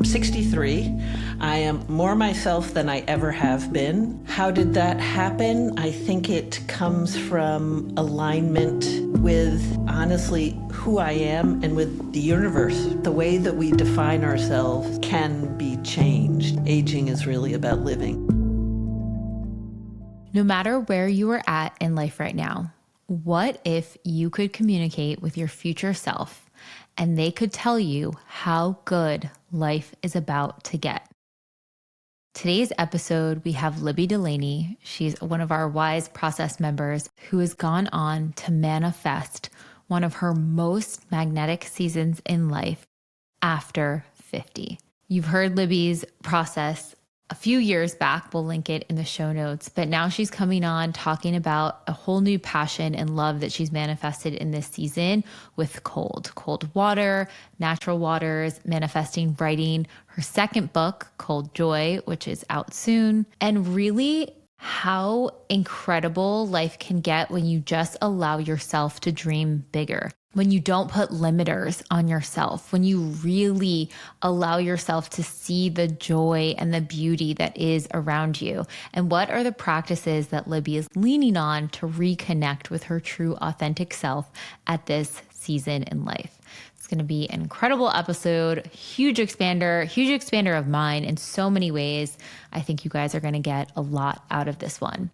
I'm 63. I am more myself than I ever have been. How did that happen? I think it comes from alignment with, honestly, who I am and with the universe. The way that we define ourselves can be changed. Aging is really about living. No matter where you are at in life right now, what if you could communicate with your future self and they could tell you how good life is about to get? Today's episode, we have Libby DeLana. She's one of our Wise Process members who has gone on to manifest one of her most magnetic seasons in life after 50. You've heard Libby's process a few years back. We'll link it in the show notes. But now she's coming on talking about a whole new passion and love that she's manifested in this season with cold water, natural waters, manifesting, writing her second book, Cold Joy, which is out soon. And really how incredible life can get when you just allow yourself to dream bigger. When you don't put limiters on yourself, when you really allow yourself to see the joy and the beauty that is around you. And what are the practices that Libby is leaning on to reconnect with her true authentic self at this season in life? It's going to be an incredible episode, huge expander of mine in so many ways. I think you guys are going to get a lot out of this one.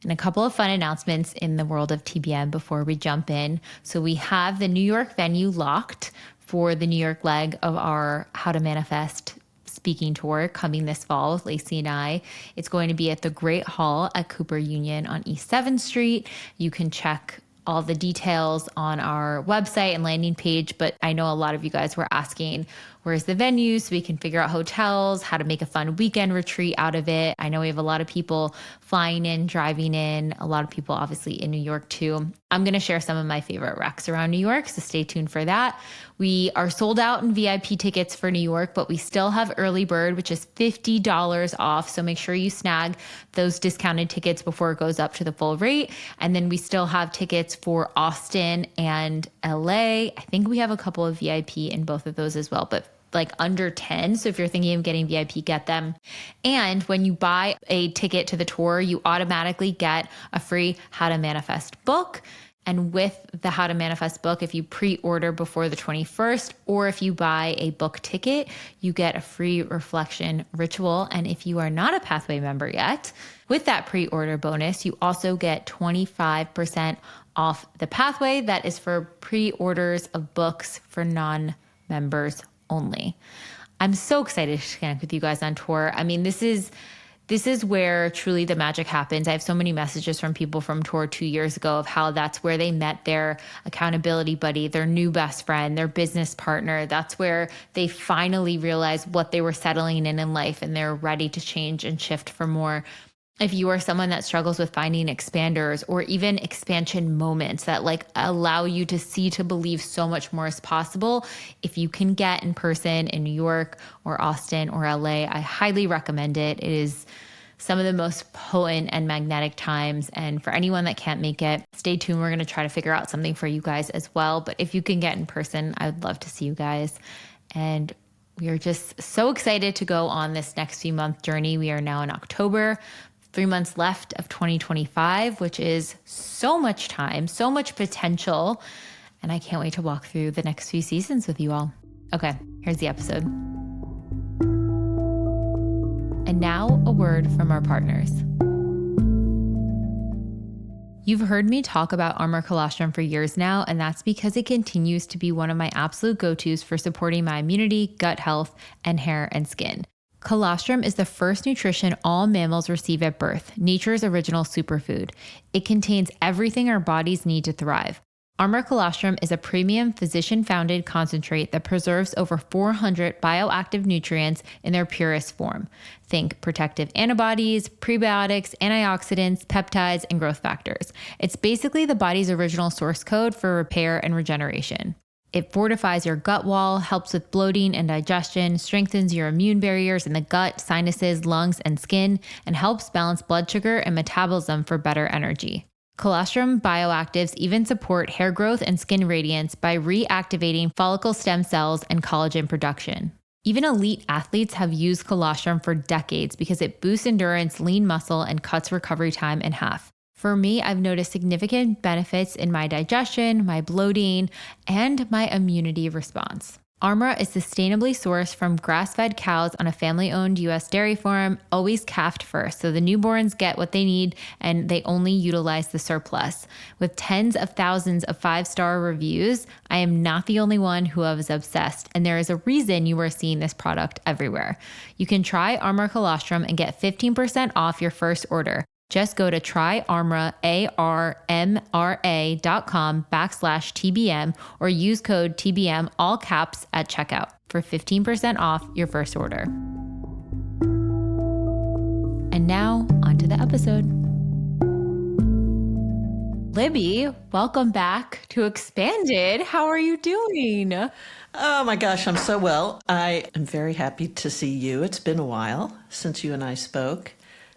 And a couple of fun announcements in the world of TBM before we jump in. So we have the New York venue locked for the New York leg of our How to Manifest speaking tour coming this fall with Lacey and I. It's going to be at the Great Hall at Cooper Union on East 7th Street. You can check all the details on our website and landing page, but I know a lot of you guys were asking, where's the venue so we can figure out hotels, how to make a fun weekend retreat out of it. I know we have a lot of people flying in, driving in, a lot of people obviously in New York too. I'm going to share some of my favorite recs around New York, so stay tuned for that. We are sold out in VIP tickets for New York, but we still have early bird, which is $50 off. So make sure you snag those discounted tickets before it goes up to the full rate. And then we still have tickets for Austin and LA. I think we have a couple of VIP in both of those as well, but like under 10. So if you're thinking of getting VIP, get them. And when you buy a ticket to the tour, you automatically get a free How to Manifest book. And with the How to Manifest book, if you pre-order before the 21st, or if you buy a book ticket, you get a free reflection ritual. And if you are not a Pathway member yet, with that pre-order bonus, you also get 25% off the Pathway. That is for pre-orders of books for non-members only. I'm so excited to connect with you guys on tour. I mean, this is where truly the magic happens. I have so many messages from people from tour 2 years ago of how that's where they met their accountability buddy, their new best friend, their business partner. That's where they finally realized what they were settling in life and they're ready to change and shift for more. If you are someone that struggles with finding expanders or even expansion moments that like allow you to see, to believe so much more is possible, if you can get in person in New York or Austin or LA, I highly recommend it. It is some of the most potent and magnetic times. And for anyone that can't make it, stay tuned. We're going to try to figure out something for you guys as well. But if you can get in person, I would love to see you guys. And we are just so excited to go on this next few month journey. We are now in October. 3 months left of 2025, which is so much time, so much potential. And I can't wait to walk through the next few seasons with you all. Okay, here's the episode. And now a word from our partners. You've heard me talk about Armor Colostrum for years now, and that's because it continues to be one of my absolute go-tos for supporting my immunity, gut health, and hair and skin. Colostrum is the first nutrition all mammals receive at birth, nature's original superfood. It contains everything our bodies need to thrive. Armor Colostrum is a premium physician-founded concentrate that preserves over 400 bioactive nutrients in their purest form. Think protective antibodies, prebiotics, antioxidants, peptides, and growth factors. It's basically the body's original source code for repair and regeneration. It fortifies your gut wall, helps with bloating and digestion, strengthens your immune barriers in the gut, sinuses, lungs, and skin, and helps balance blood sugar and metabolism for better energy. Colostrum bioactives even support hair growth and skin radiance by reactivating follicle stem cells and collagen production. Even elite athletes have used colostrum for decades because it boosts endurance, lean muscle, and cuts recovery time in half. For me, I've noticed significant benefits in my digestion, my bloating, and my immunity response. Armra is sustainably sourced from grass-fed cows on a family-owned U.S. dairy farm, always calved first, so the newborns get what they need and they only utilize the surplus. With tens of thousands of 5-star reviews, I am not the only one who is obsessed, and there is a reason you are seeing this product everywhere. You can try Armra Colostrum and get 15% off your first order. Just go to tryarmra.com/TBM or use code TBM all caps at checkout for 15% off your first order. And now onto the episode. Libby, welcome back to Expanded. How are you doing? Oh my gosh, I'm so well. I am very happy to see you. It's been a while since you and I spoke,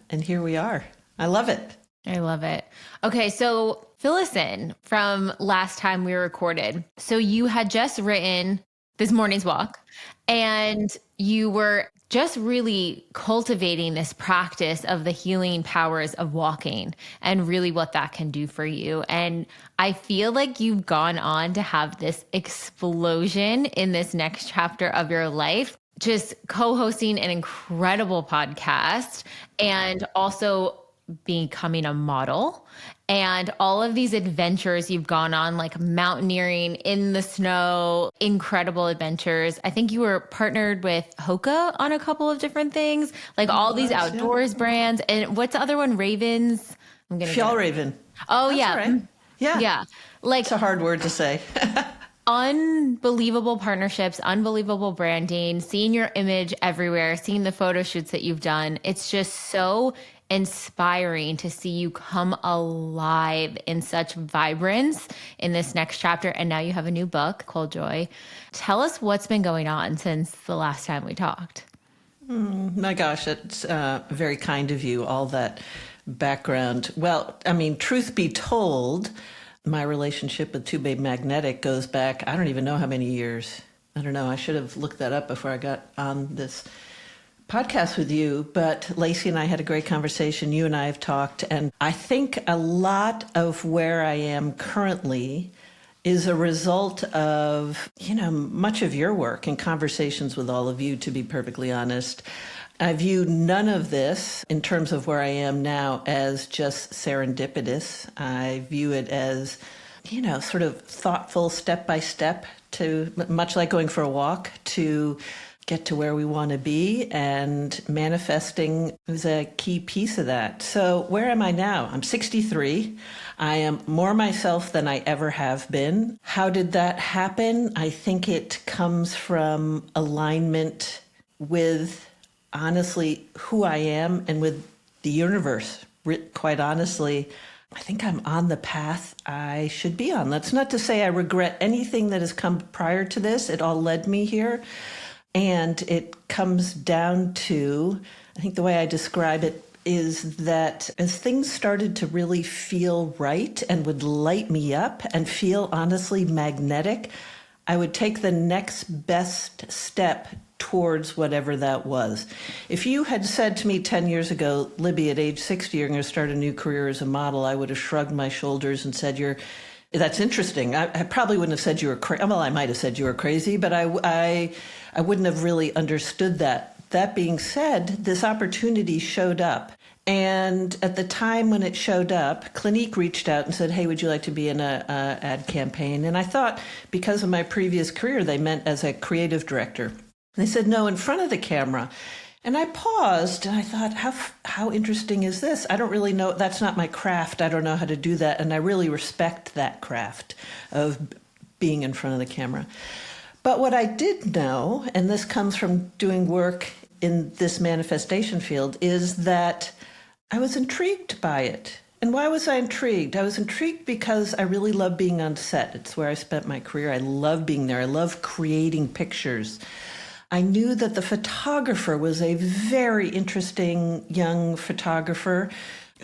and here we are. I love it. I love it. Okay, so fill us in from last time we recorded. So you had just written This Morning's Walk, and you were just really cultivating this practice of the healing powers of walking and really what that can do for you. And I feel like you've gone on to have this explosion in this next chapter of your life, just co-hosting an incredible podcast and also becoming a model and all of these adventures you've gone on, like mountaineering in the snow, incredible adventures. I think you were partnered with Hoka on a couple of different things, like all these outdoors brands. And what's the other one? Ravens? I'm gonna Fjallraven. Oh, That's yeah. right. Yeah. Yeah. Like It's a hard word to say. unbelievable partnerships, unbelievable branding, seeing your image everywhere, seeing the photo shoots that you've done. It's just so inspiring to see you come alive in such vibrance in this next chapter. And now you have a new book called Joy. Tell us what's been going on since the last time we talked. My gosh, it's very kind of you, all that background. Well, I mean, truth be told, my relationship with Two Babe Magnetic goes back, I don't even know how many years. I don't know. I should have looked that up before I got on this podcast with you, but Lacey and I had a great conversation. You and I have talked, and I think a lot of where I am currently is a result of, much of your work and conversations with all of you, to be perfectly honest. I view none of this in terms of where I am now as just serendipitous. I view it as, sort of thoughtful step by step to, much like going for a walk, to get to where we want to be, and manifesting is a key piece of that. So where am I now? I'm 63. I am more myself than I ever have been. How did that happen? I think it comes from alignment with, honestly, who I am and with the universe. Quite honestly, I think I'm on the path I should be on. That's not to say I regret anything that has come prior to this. It all led me here. And it comes down to, I think the way I describe it is that as things started to really feel right and would light me up and feel honestly magnetic, I would take the next best step towards whatever that was. If you had said to me 10 years ago, Libby, at age 60, you're going to start a new career as a model, I would have shrugged my shoulders and said, that's interesting. I probably wouldn't have said you were crazy. Well, I might have said you were crazy, but I wouldn't have really understood that. That being said, this opportunity showed up. And at the time when it showed up, Clinique reached out and said, hey, would you like to be in a ad campaign? And I thought, because of my previous career, they meant as a creative director. And they said, no, in front of the camera. And I paused and I thought, how interesting is this? I don't really know. That's not my craft. I don't know how to do that. And I really respect that craft of being in front of the camera. But what I did know, and this comes from doing work in this manifestation field, is that I was intrigued by it. And why was I intrigued? I was intrigued because I really love being on set. It's where I spent my career. I love being there. I love creating pictures. I knew that the photographer was a very interesting young photographer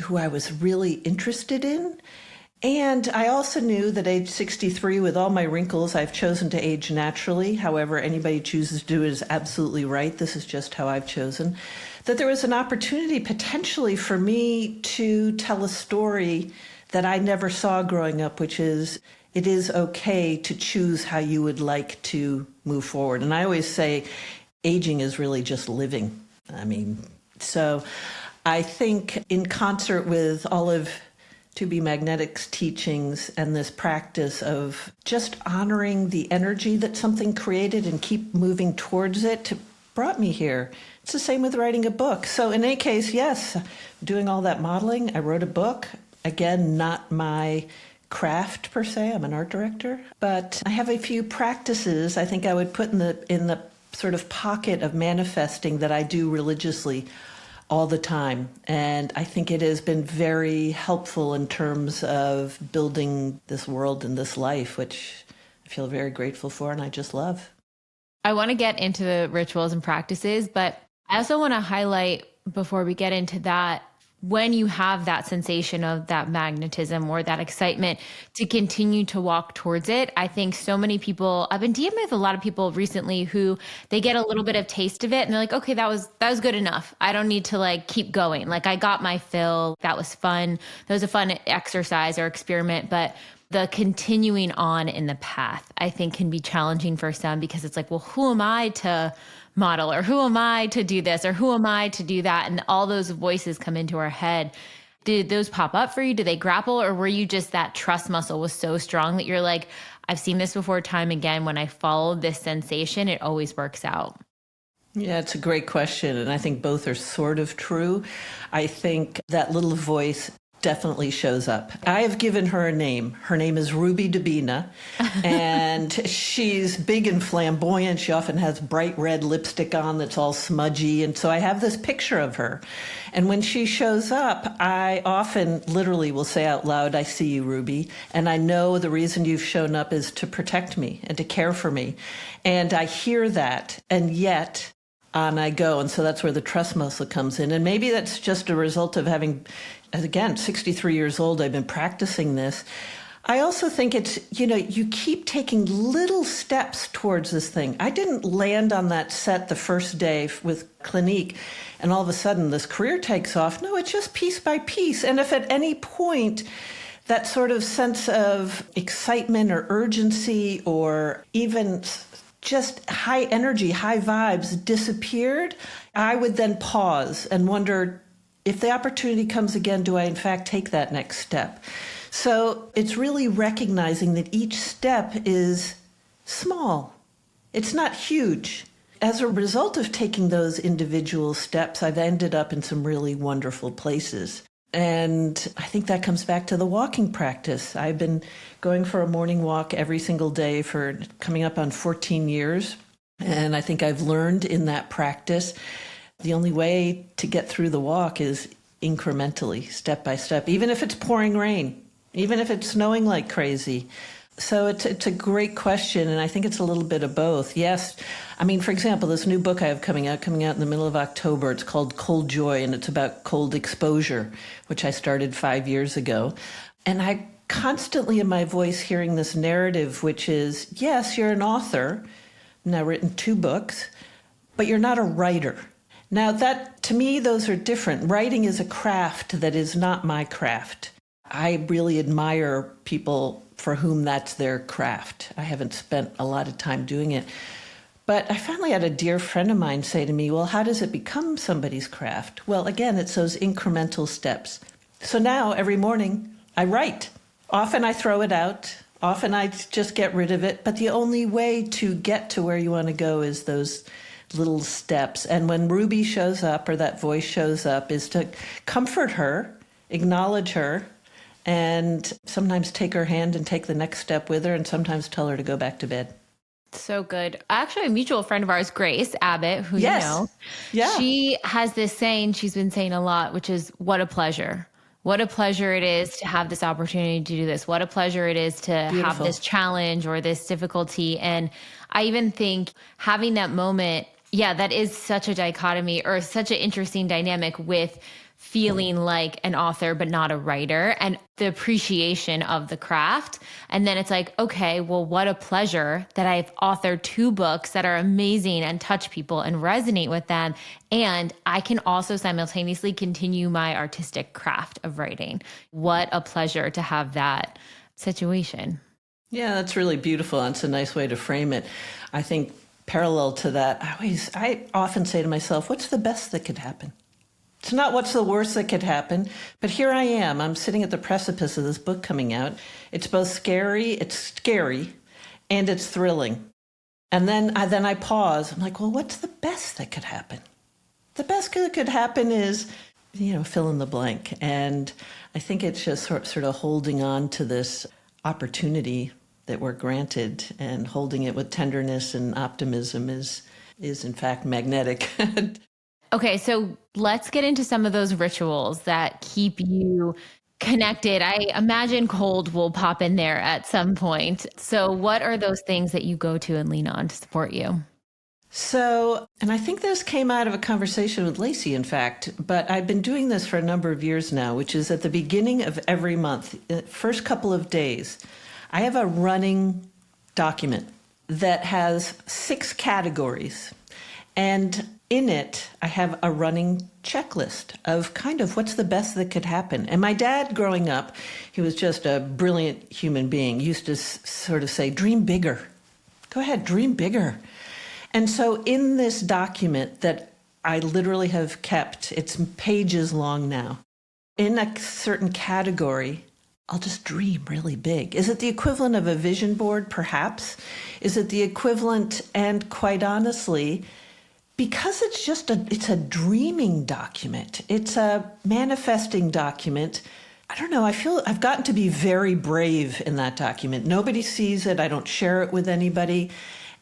who I was really interested in. And I also knew that age 63, with all my wrinkles, I've chosen to age naturally. However, anybody chooses to do it is absolutely right. This is just how I've chosen. That there was an opportunity potentially for me to tell a story that I never saw growing up, which is it is okay to choose how you would like to move forward. And I always say aging is really just living. So I think in concert with all of To Be Magnetic's teachings and this practice of just honoring the energy that something created and keep moving towards it brought me here. It's the same with writing a book. So in any case, yes, doing all that modeling, I wrote a book. Again, not my craft per se. I'm an art director, but I have a few practices I think I would put in the sort of pocket of manifesting that I do religiously all the time. And I think it has been very helpful in terms of building this world and this life, which I feel very grateful for and I just love. I want to get into the rituals and practices, but I also want to highlight before we get into that, when you have that sensation of that magnetism or that excitement to continue to walk towards it. I think so many people, I've been DMing with a lot of people recently who they get a little bit of taste of it and they're like, okay, that was good enough. I don't need to like keep going. Like I got my fill. That was fun. That was a fun exercise or experiment, but the continuing on in the path, I think can be challenging for some because it's like, well, who am I to model, or who am I to do this, or who am I to do that? And all those voices come into our head. Did those pop up for you? Did they grapple? Or were you just that trust muscle was so strong that you're like, I've seen this before time again. When I follow this sensation, it always works out. Yeah, it's a great question. And I think both are sort of true. I think that little voice definitely shows up. I have given her a name. Her name is Libby DeLana, and she's big and flamboyant. She often has bright red lipstick on that's all smudgy. And so I have this picture of her. And when she shows up, I often literally will say out loud, I see you, Ruby. And I know the reason you've shown up is to protect me and to care for me. And I hear that. And yet on I go. And so that's where the trust muscle comes in. And maybe that's just a result of having, again, 63 years old, I've been practicing this. I also think it's, you keep taking little steps towards this thing. I didn't land on that set the first day with Clinique and all of a sudden this career takes off. No, it's just piece by piece. And if at any point that sort of sense of excitement or urgency or even just high energy, high vibes disappeared, I would then pause and wonder, if the opportunity comes again, do I in fact take that next step? So it's really recognizing that each step is small. It's not huge. As a result of taking those individual steps, I've ended up in some really wonderful places. And I think that comes back to the walking practice. I've been going for a morning walk every single day for coming up on 14 years. And I think I've learned in that practice the only way to get through the walk is incrementally, step by step, even if it's pouring rain, even if it's snowing like crazy. So it's a great question, and I think it's a little bit of both. Yes, for example, this new book I have coming out in the middle of October, it's called Cold Joy, and it's about cold exposure, which I started 5 years ago. And I constantly in my voice hearing this narrative, which is, yes, you're an author, now written 2 books, but you're not a writer. Now that, to me, those are different. Writing is a craft that is not my craft. I really admire people for whom that's their craft. I haven't spent a lot of time doing it. But I finally had a dear friend of mine say to me, well, how does it become somebody's craft? Well, again, it's those incremental steps. So now every morning I write. Often I throw it out. Often I just get rid of it. But the only way to get to where you want to go is those little steps. And when Ruby shows up or that voice shows up is to comfort her, acknowledge her, and sometimes take her hand and take the next step with her, and sometimes tell her to go back to bed. So good. Actually, a mutual friend of ours, Grace Abbott, who yes. you know, yeah. She has this saying she's been saying a lot, which is, what a pleasure. What a pleasure it is to have this opportunity to do this. What a pleasure it is to Beautiful. have this challenge or this difficulty. And I even think having that moment, yeah, that is such a dichotomy or such an interesting dynamic with feeling like an author, but not a writer, and the appreciation of the craft. And then it's like, okay, well, what a pleasure that I've authored 2 books that are amazing and touch people and resonate with them. And I can also simultaneously continue my artistic craft of writing. What a pleasure to have that situation. Yeah, that's really beautiful. And it's a nice way to frame it. I think parallel to that, I often say to myself, what's the best that could happen? It's not what's the worst that could happen, but here I am. I'm sitting at the precipice of this book coming out. It's both scary, and it's thrilling. And then I pause. I'm like, well, what's the best that could happen? The best that could happen is, fill in the blank. And I think it's just sort of holding on to this opportunity that we're granted, and holding it with tenderness and optimism is in fact magnetic. Okay, so let's get into some of those rituals that keep you connected. I imagine cold will pop in there at some point. So what are those things that you go to and lean on to support you? So, and I think this came out of a conversation with Lacey, in fact, but I've been doing this for a number of years now, which is at the beginning of every month, first couple of days, I have a running document that has 6 categories. And in it, I have a running checklist of kind of what's the best that could happen. And my dad, growing up, he was just a brilliant human being, used to sort of say, dream bigger. Go ahead, dream bigger. And so in this document that I literally have kept, it's pages long now, in a certain category, I'll just dream really big. Is it the equivalent of a vision board? Perhaps. Is it the equivalent? And quite honestly, because it's a dreaming document, it's a manifesting document, I don't know, I feel I've gotten to be very brave in that document. Nobody sees it. I don't share it with anybody.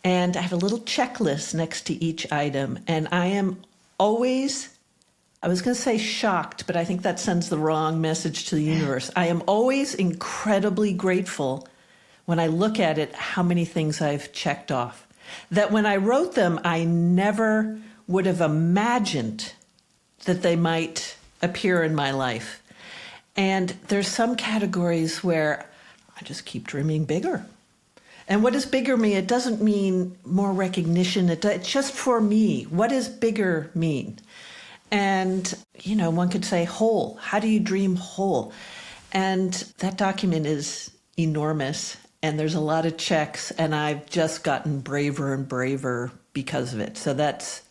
And I have a little checklist next to each item. And I am always, I was going to say shocked, but I think that sends the wrong message to the universe. I am always incredibly grateful when I look at it, how many things I've checked off. That when I wrote them, I never would have imagined that they might appear in my life. And there's some categories where I just keep dreaming bigger. And what does bigger mean? It doesn't mean more recognition. It's just for me. What does bigger mean? And, one could say whole. How do you dream whole? And that document is enormous. And there's a lot of checks, and I've just gotten braver and braver because of it. So that's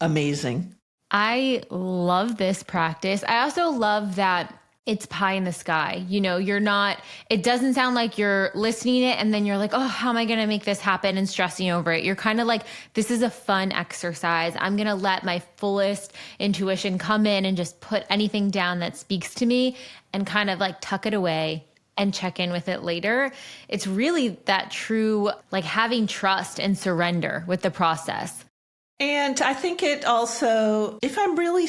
amazing. I love this practice. I also love that it's pie in the sky. It doesn't sound like you're listening it and then you're like, oh, how am I going to make this happen and stressing over it? You're kind of like, this is a fun exercise. I'm going to let my fullest intuition come in and just put anything down that speaks to me and kind of like tuck it away and check in with it later. It's really that true, like having trust and surrender with the process. And I think it also, if I'm really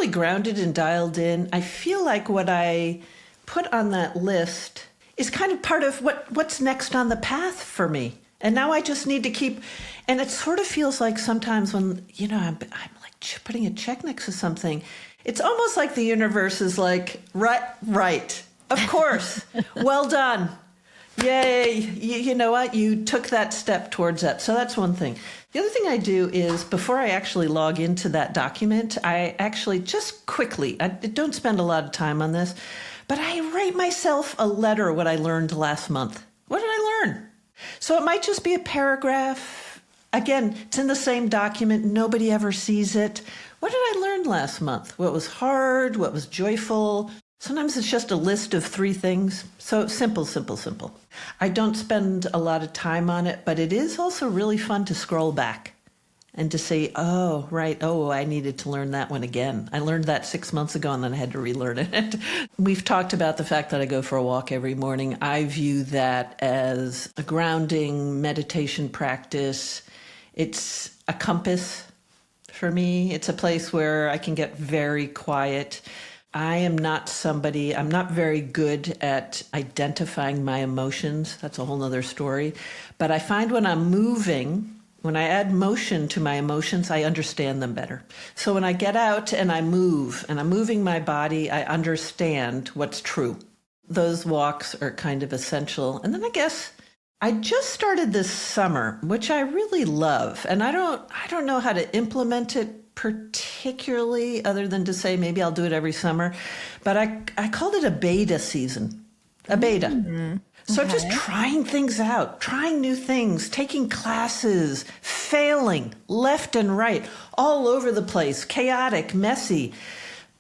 grounded and dialed in, I feel like what I put on that list is kind of part of what's next on the path for me. And now I just need to keep, and it sort of feels like sometimes when, I'm like putting a check next to something, it's almost like the universe is like, right. Of course. Well done. Yay. You know what? You took that step towards that. So that's one thing. The other thing I do is before I actually log into that document, I actually just quickly, I don't spend a lot of time on this, but I write myself a letter what I learned last month. What did I learn? So it might just be a paragraph. Again, it's in the same document. Nobody ever sees it. What did I learn last month? What was hard? What was joyful? Sometimes it's just a list of 3 things. So simple. I don't spend a lot of time on it, but it is also really fun to scroll back and to say, oh, right, I needed to learn that one again. I learned that 6 months ago and then I had to relearn it. We've talked about the fact that I go for a walk every morning. I view that as a grounding meditation practice. It's a compass for me. It's a place where I can get very quiet. I'm not very good at identifying my emotions. That's a whole nother story. But I find when I'm moving, When I add motion to my emotions, I understand them better. So when I get out and I move, and I'm moving my body, I understand what's true. Those walks are kind of essential. And then I guess I just started this summer, which I really love. And I don't know how to implement it particularly, other than to say maybe I'll do it every summer. But I called it a beta season, a beta. Mm-hmm. So just trying things out, trying new things, taking classes, failing left and right, all over the place, chaotic, messy,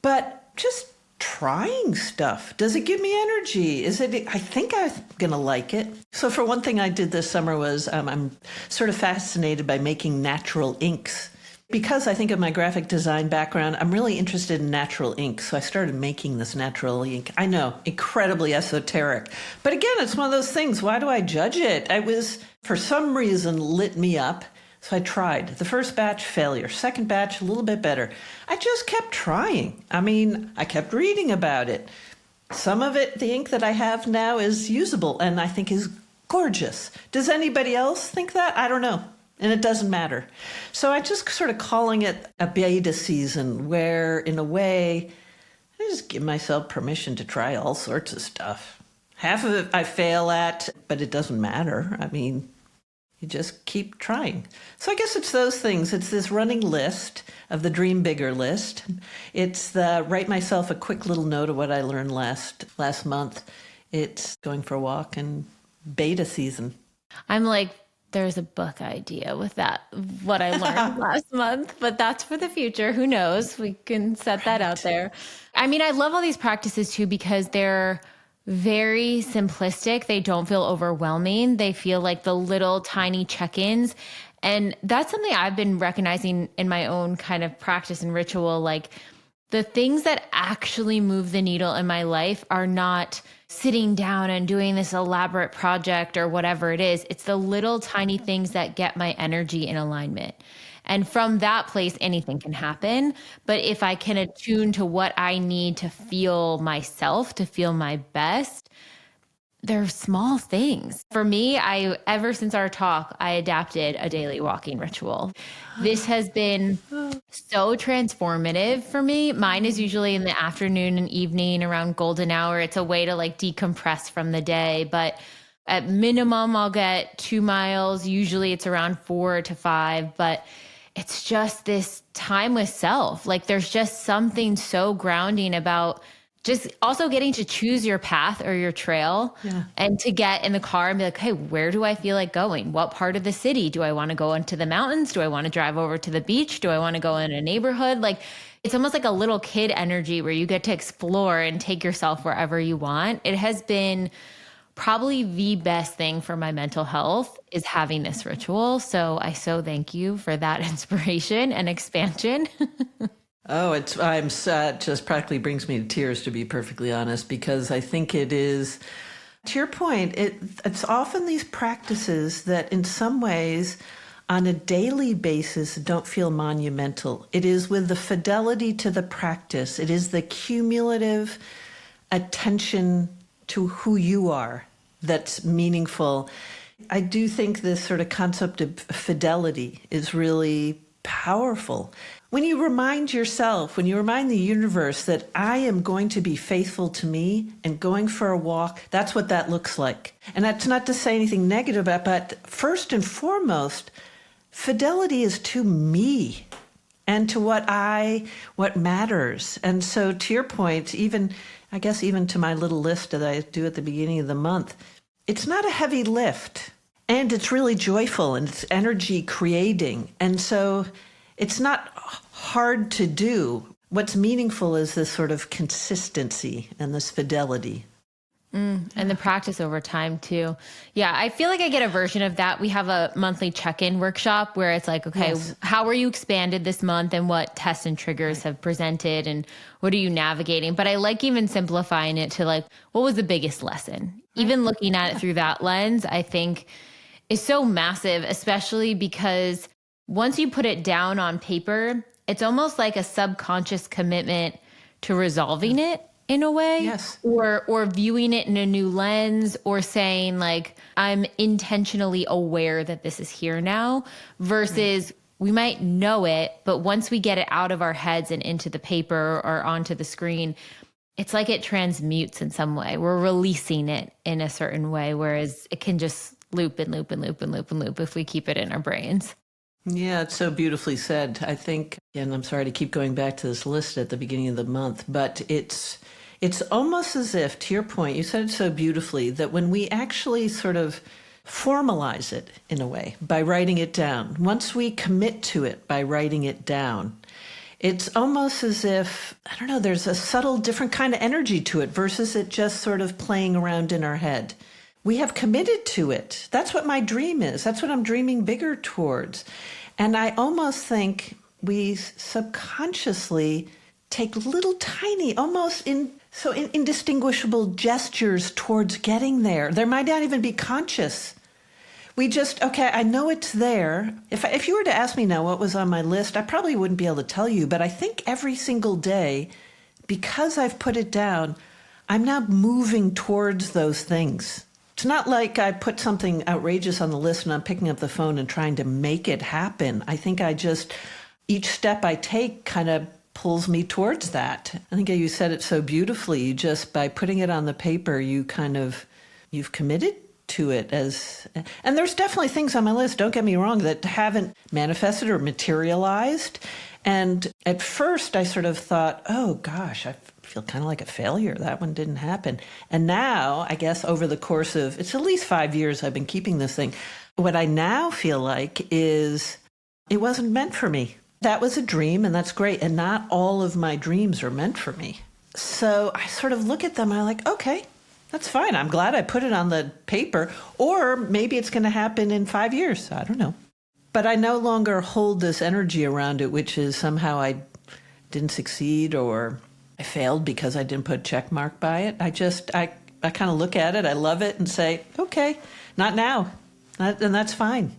but just trying stuff. Does it give me energy? I think I'm going to like it. So for one thing I did this summer was I'm sort of fascinated by making natural inks. Because I think of my graphic design background, I'm really interested in natural ink. So I started making this natural ink. I know, incredibly esoteric. But again, it's one of those things. Why do I judge it? I was, for some reason, lit me up. So I tried. The first batch, failure. Second batch, a little bit better. I just kept trying. I kept reading about it. Some of it, the ink that I have now, is usable and I think is gorgeous. Does anybody else think that? I don't know. And it doesn't matter. So I just sort of calling it a beta season where, in a way, I just give myself permission to try all sorts of stuff. Half of it I fail at, but it doesn't matter. You just keep trying. So I guess it's those things. It's this running list of the Dream Bigger list. It's the write myself a quick little note of what I learned last month. It's going for a walk and beta season. I'm like, there's a book idea with that, what I learned last month, but that's for the future. Who knows? We can set that out there. I love all these practices too, because they're very simplistic. They don't feel overwhelming. They feel like the little tiny check-ins. And that's something I've been recognizing in my own kind of practice and ritual. Like the things that actually move the needle in my life are not sitting down and doing this elaborate project or whatever it is. It's the little tiny things that get my energy in alignment. And from that place, anything can happen. But if I can attune to what I need to feel myself, to feel my best, they're small things. For me, ever since our talk, I adapted a daily walking ritual. This has been so transformative for me. Mine is usually in the afternoon and evening around golden hour. It's a way to like decompress from the day, but at minimum, I'll get 2 miles. Usually it's around 4 to 5, but it's just this time with self. Like there's just something so grounding about just also getting to choose your path or your trail and to get in the car and be like, hey, where do I feel like going? What part of the city? Do I want to go into the mountains? Do I want to drive over to the beach? Do I want to go in a neighborhood? Like it's almost like a little kid energy where you get to explore and take yourself wherever you want. It has been probably the best thing for my mental health is having this ritual. So I thank you for that inspiration and expansion. Oh, just practically brings me to tears, to be perfectly honest, because I think it is, to your point, it's often these practices that in some ways on a daily basis don't feel monumental. It is with the fidelity to the practice. It is the cumulative attention to who you are that's meaningful. I do think this sort of concept of fidelity is really powerful. When you remind yourself, when you remind the universe that I am going to be faithful to me and going for a walk, that's what that looks like. And that's not to say anything negative about it, but first and foremost, fidelity is to me and to what matters. And so to your point, even to my little list that I do at the beginning of the month, it's not a heavy lift. And it's really joyful and it's energy creating. And so it's not hard to do. What's meaningful is this sort of consistency and this fidelity. And the practice over time too. Yeah, I feel like I get a version of that. We have a monthly check-in workshop where it's like, okay, how are you expanded this month and what tests and triggers have presented and what are you navigating? But I like even simplifying it to like, what was the biggest lesson? Even looking at it through that lens, I think is so massive, especially because once you put it down on paper, it's almost like a subconscious commitment to resolving it in a way. Yes. Or viewing it in a new lens, or saying like, I'm intentionally aware that this is here now, versus we might know it, but once we get it out of our heads and into the paper or onto the screen, it's like it transmutes in some way. We're releasing it in a certain way, whereas it can just loop and loop and loop and loop and loop if we keep it in our brains. Yeah, it's so beautifully said. I think, and I'm sorry to keep going back to this list at the beginning of the month, but it's almost as if, to your point, you said it so beautifully, that when we actually sort of formalize it in a way by writing it down, once we commit to it by writing it down, it's almost as if, I don't know, there's a subtle different kind of energy to it versus it just sort of playing around in our head. We have committed to it. That's what my dream is. That's what I'm dreaming bigger towards. And I almost think we subconsciously take little tiny, almost indistinguishable gestures towards getting there. There might not even be conscious. We just, okay, I know it's there. If you were to ask me now what was on my list, I probably wouldn't be able to tell you, but I think every single day, because I've put it down, I'm now moving towards those things. It's not like I put something outrageous on the list and I'm picking up the phone and trying to make it happen. I think each step I take kind of pulls me towards that. I think you said it so beautifully. You just, by putting it on the paper, you've committed to it and there's definitely things on my list, don't get me wrong, that haven't manifested or materialized. And at first I sort of thought, oh gosh, I feel kind of like a failure. That one didn't happen. And now, I guess over the course of, it's at least 5 years I've been keeping this thing. What I now feel like is it wasn't meant for me. That was a dream and that's great. And not all of my dreams are meant for me. So I sort of look at them and I'm like, okay, that's fine. I'm glad I put it on the paper, or maybe it's going to happen in 5 years. I don't know. But I no longer hold this energy around it, which is somehow I didn't succeed or I failed because I didn't put a check mark by it. I kind of look at it, I love it and say, okay, not now. And that's fine.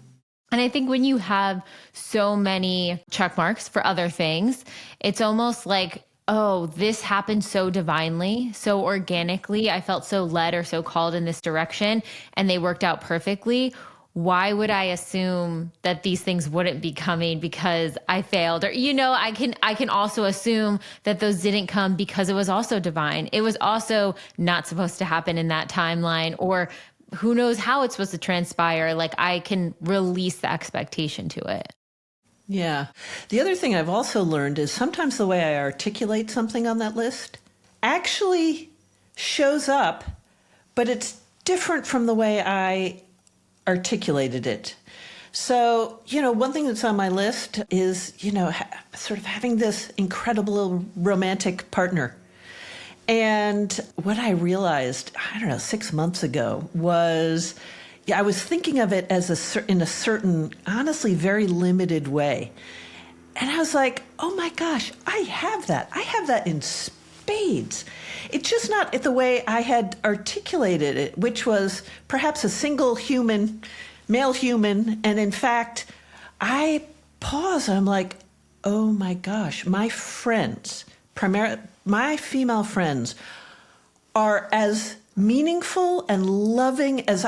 And I think when you have so many check marks for other things, it's almost like, oh, this happened so divinely, so organically. I felt so led or so called in this direction, and they worked out perfectly. Why would I assume that these things wouldn't be coming because I failed? Or, I can also assume that those didn't come because it was also divine. It was also not supposed to happen in that timeline, or who knows how it's supposed to transpire. Like, I can release the expectation to it. Yeah. The other thing I've also learned is sometimes the way I articulate something on that list actually shows up, but it's different from the way I articulated it. So, one thing that's on my list is, sort of having this incredible romantic partner. And what I realized, 6 months ago was, I was thinking of it as in a certain, honestly, very limited way. And I was like, oh my gosh, I have that. I have that in spades. It's just not the way I had articulated it, which was perhaps a single human, male human. And in fact, I pause. I'm like, oh my gosh, my friends, primarily my female friends, are as meaningful and loving as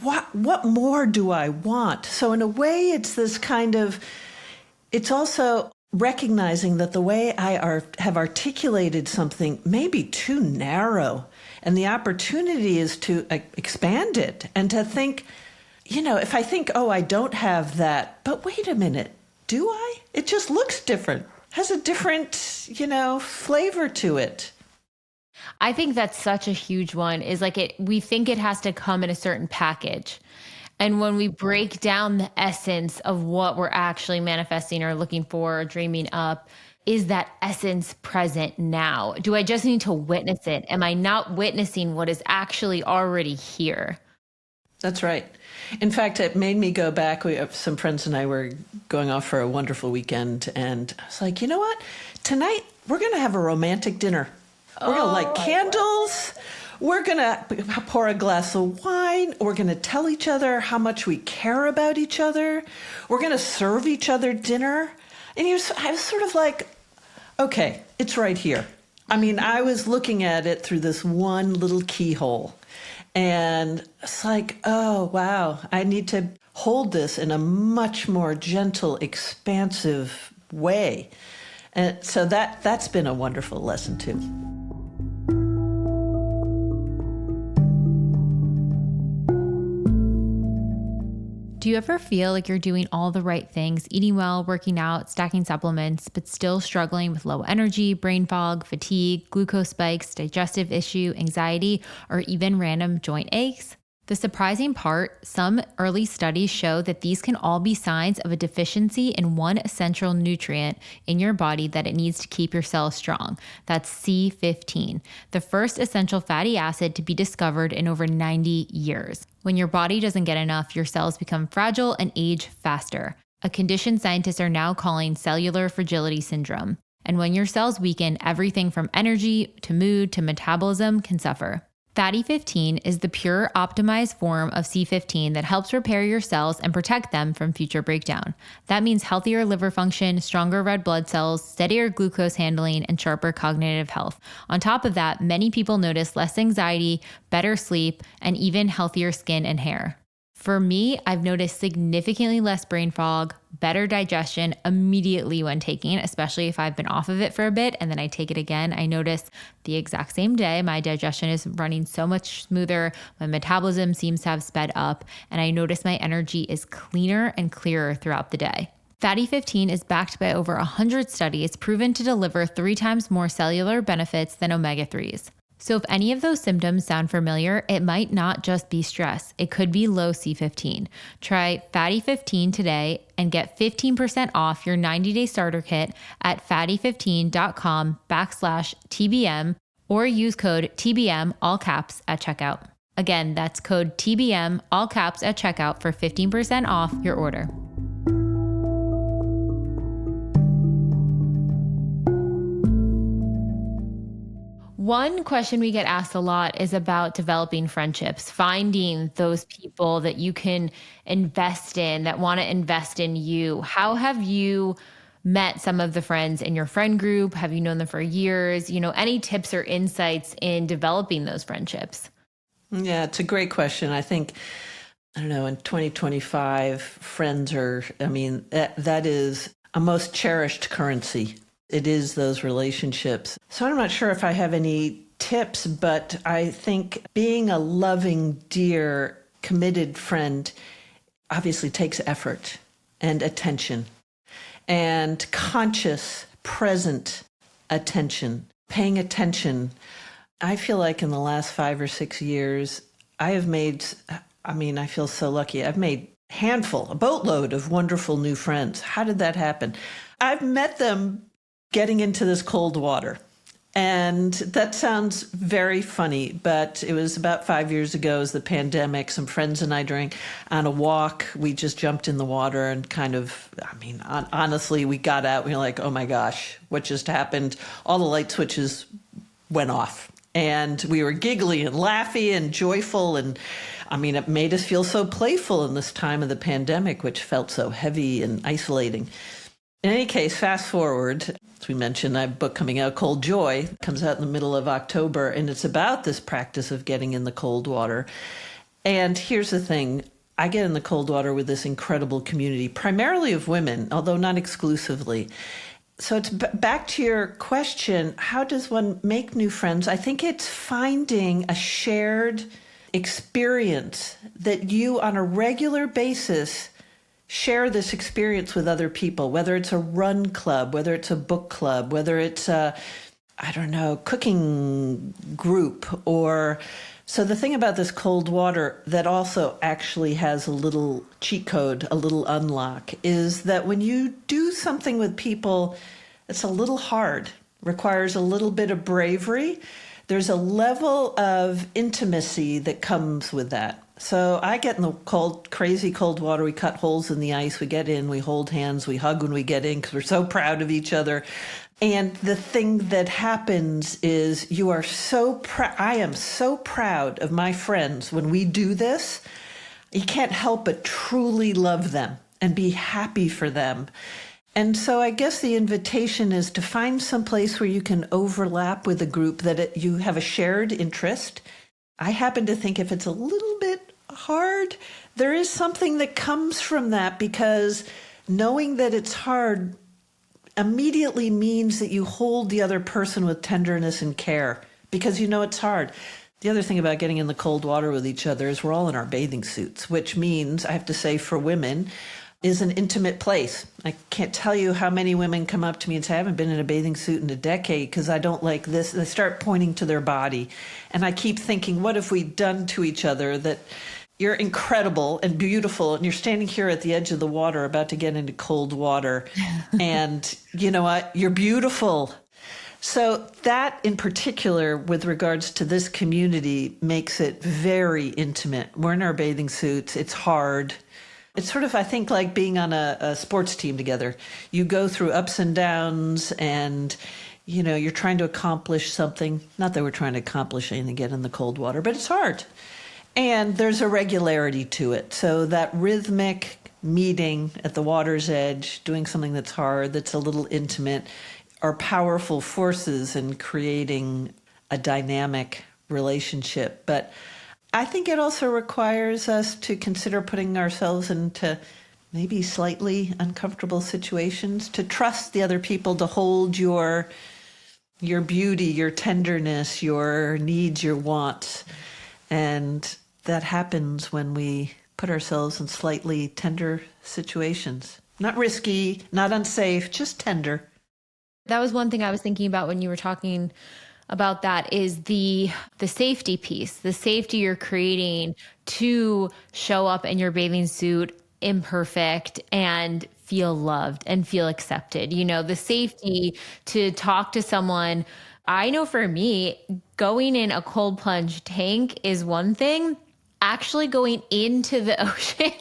what more do I want? So in a way, it's this kind of, it's also recognizing that the way I have articulated something may be too narrow. And the opportunity is to expand it and to think, if I think, oh, I don't have that, but wait a minute, do I? It just looks different, has a different, flavor to it. I think that's such a huge one, is like we think it has to come in a certain package. And when we break down the essence of what we're actually manifesting or looking for or dreaming up, is that essence present now? Do I just need to witness it? Am I not witnessing what is actually already here? That's right. In fact, it made me go back. Some friends and I were going off for a wonderful weekend. And I was like, you know what? Tonight, we're going to have a romantic dinner. We're going to light candles. We're going to pour a glass of wine. We're going to tell each other how much we care about each other. We're going to serve each other dinner. And I was sort of like, okay, it's right here. I mean, I was looking at it through this one little keyhole, and it's like, oh, wow, I need to hold this in a much more gentle, expansive way. And so that's been a wonderful lesson too. Do you ever feel like you're doing all the right things, eating well, working out, stacking supplements, but still struggling with low energy, brain fog, fatigue, glucose spikes, digestive issue, anxiety, or even random joint aches? The surprising part, some early studies show that these can all be signs of a deficiency in one essential nutrient in your body that it needs to keep your cells strong. That's C15, the first essential fatty acid to be discovered in over 90 years. When your body doesn't get enough, your cells become fragile and age faster, a condition scientists are now calling cellular fragility syndrome. And when your cells weaken, everything from energy to mood to metabolism can suffer. Fatty 15 is the pure optimized form of C15 that helps repair your cells and protect them from future breakdown. That means healthier liver function, stronger red blood cells, steadier glucose handling, and sharper cognitive health. On top of that, many people notice less anxiety, better sleep, and even healthier skin and hair. For me, I've noticed significantly less brain fog, better digestion immediately when taking, especially if I've been off of it for a bit and then I take it again. I notice the exact same day, my digestion is running so much smoother, my metabolism seems to have sped up, and I notice my energy is cleaner and clearer throughout the day. Fatty 15 is backed by over 100 studies proven to deliver 3 times more cellular benefits than omega-3s. So if any of those symptoms sound familiar, it might not just be stress. It could be low C15. Try Fatty 15 today and get 15% off your 90-day starter kit at fatty15.com/TBM or use code TBM all caps at checkout. Again, that's code TBM all caps at checkout for 15% off your order. One question we get asked a lot is about developing friendships, finding those people that you can invest in, that want to invest in you. How have you met some of the friends in your friend group? Have you known them for years? Any tips or insights in developing those friendships? Yeah, it's a great question. I think, in 2025, friends are, that is a most cherished currency. It is those relationships. So I'm not sure if I have any tips, but I think being a loving, dear, committed friend obviously takes effort and attention and conscious, present attention, paying attention. I feel like in the last 5 or 6 years, I feel so lucky. I've made a boatload of wonderful new friends. How did that happen? I've met them getting into this cold water. And that sounds very funny, but it was about 5 years ago as the pandemic. Some friends and I drank on a walk. We just jumped in the water and honestly, we got out. We were like, oh my gosh, what just happened? All the light switches went off. And we were giggly and laughy and joyful. And it made us feel so playful in this time of the pandemic, which felt so heavy and isolating. In any case, fast forward, as we mentioned, I have a book coming out, Cold Joy, comes out in the middle of October, and it's about this practice of getting in the cold water. And here's the thing, I get in the cold water with this incredible community, primarily of women, although not exclusively. So it's back to your question, how does one make new friends? I think it's finding a shared experience that you, on a regular basis, share this experience with other people, whether it's a run club, whether it's a book club, whether it's a, cooking group. So the thing about this cold water that also actually has a little cheat code, a little unlock, is that when you do something with people, it's a little hard, requires a little bit of bravery. There's a level of intimacy that comes with that. So I get in the crazy cold water. We cut holes in the ice. We get in, we hold hands, we hug when we get in because we're so proud of each other. And the thing that happens is I am so proud of my friends when we do this. You can't help but truly love them and be happy for them. And so I guess the invitation is to find some place where you can overlap with a group that you have a shared interest. I happen to think if it's a little bit hard, there is something that comes from that, because knowing that it's hard immediately means that you hold the other person with tenderness and care because you know it's hard. The other thing about getting in the cold water with each other is we're all in our bathing suits, which means, I have to say, for women, is an intimate place. I can't tell you how many women come up to me and say, I haven't been in a bathing suit in a decade because I don't like this. They start pointing to their body. And I keep thinking, what have we done to each other that you're incredible and beautiful, and you're standing here at the edge of the water about to get into cold water. And you know what? You're beautiful. So that in particular, with regards to this community, makes it very intimate. We're in our bathing suits. It's hard. It's sort of, I think, like being on a sports team together. You go through ups and downs, and you're trying to accomplish something. Not that we're trying to accomplish anything, get in the cold water, but it's hard. And there's a regularity to it. So that rhythmic meeting at the water's edge, doing something that's hard, that's a little intimate, are powerful forces in creating a dynamic relationship. But I think it also requires us to consider putting ourselves into maybe slightly uncomfortable situations, to trust the other people to hold your beauty, your tenderness, your needs, your wants. And that happens when we put ourselves in slightly tender situations. Not risky, not unsafe, just tender. That was one thing I was thinking about when you were talking about that, is the safety piece, the safety you're creating to show up in your bathing suit imperfect and feel loved and feel accepted. The safety to talk to someone. I know for me, going in a cold plunge tank is one thing. Actually going into the ocean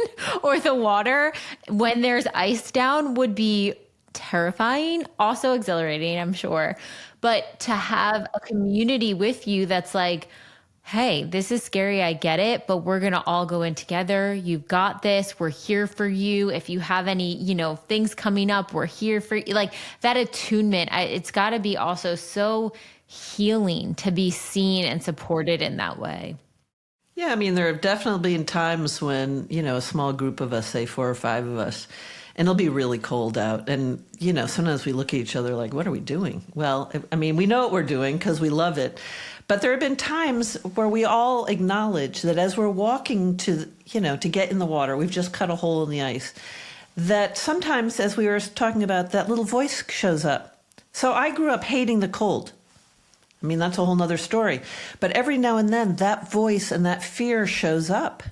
or the water when there's ice down would be terrifying, also exhilarating, I'm sure. But to have a community with you that's like, hey, this is scary, I get it, but we're going to all go in together. You've got this. We're here for you. If you have any, things coming up, we're here for you. Like that attunement, it's got to be also so healing to be seen and supported in that way. Yeah, I mean, there have definitely been times when, a small group of us, say 4 or 5 of us, and it'll be really cold out. And, sometimes we look at each other like, what are we doing? Well, I mean, we know what we're doing because we love it. But there have been times where we all acknowledge that as we're walking to get in the water, we've just cut a hole in the ice, that sometimes, as we were talking about, that little voice shows up. So I grew up hating the cold. I mean, that's a whole nother story. But every now and then, that voice and that fear shows up.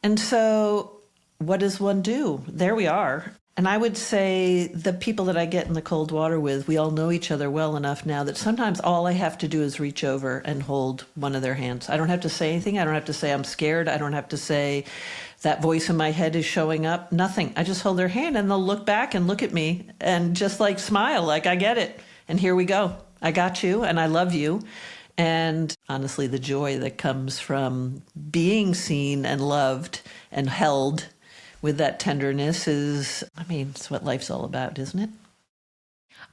And so what does one do? There we are. And I would say the people that I get in the cold water with, we all know each other well enough now that sometimes all I have to do is reach over and hold one of their hands. I don't have to say anything. I don't have to say I'm scared. I don't have to say that voice in my head is showing up. Nothing. I just hold their hand and they'll look back and look at me and just like smile, like I get it. And here we go. I got you and I love you. And honestly, the joy that comes from being seen and loved and held with that tenderness is, it's what life's all about, isn't it?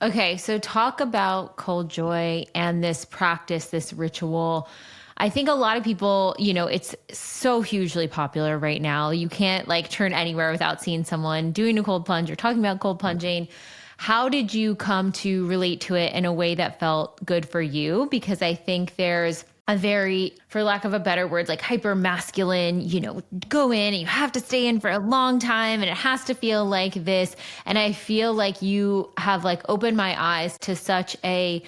Okay, so talk about cold joy and this practice, this ritual. I think a lot of people, it's so hugely popular right now. You can't turn anywhere without seeing someone doing a cold plunge or talking about cold plunging. How did you come to relate to it in a way that felt good for you? Because I think there's a very, for lack of a better word, hyper masculine, go in and you have to stay in for a long time and it has to feel like this. And I feel like you have opened my eyes to such a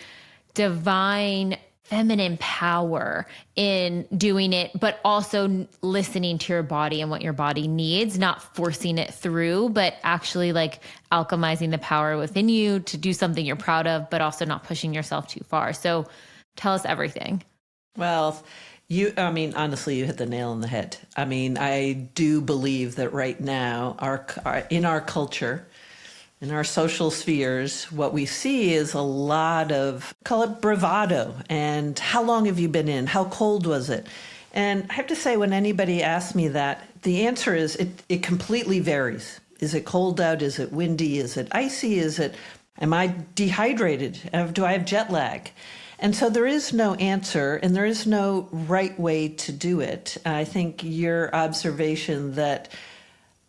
divine feminine power in doing it, but also listening to your body and what your body needs, not forcing it through, but actually alchemizing the power within you to do something you're proud of, but also not pushing yourself too far. So tell us everything. Well, honestly, you hit the nail on the head. I do believe that right now, in our culture, in our social spheres, what we see is a lot of, call it bravado, and how long have you been in? How cold was it? And I have to say, when anybody asks me that, the answer is it completely varies. Is it cold out? Is it windy? Is it icy? Am I dehydrated? Do I have jet lag? And so there is no answer and there is no right way to do it. I think your observation that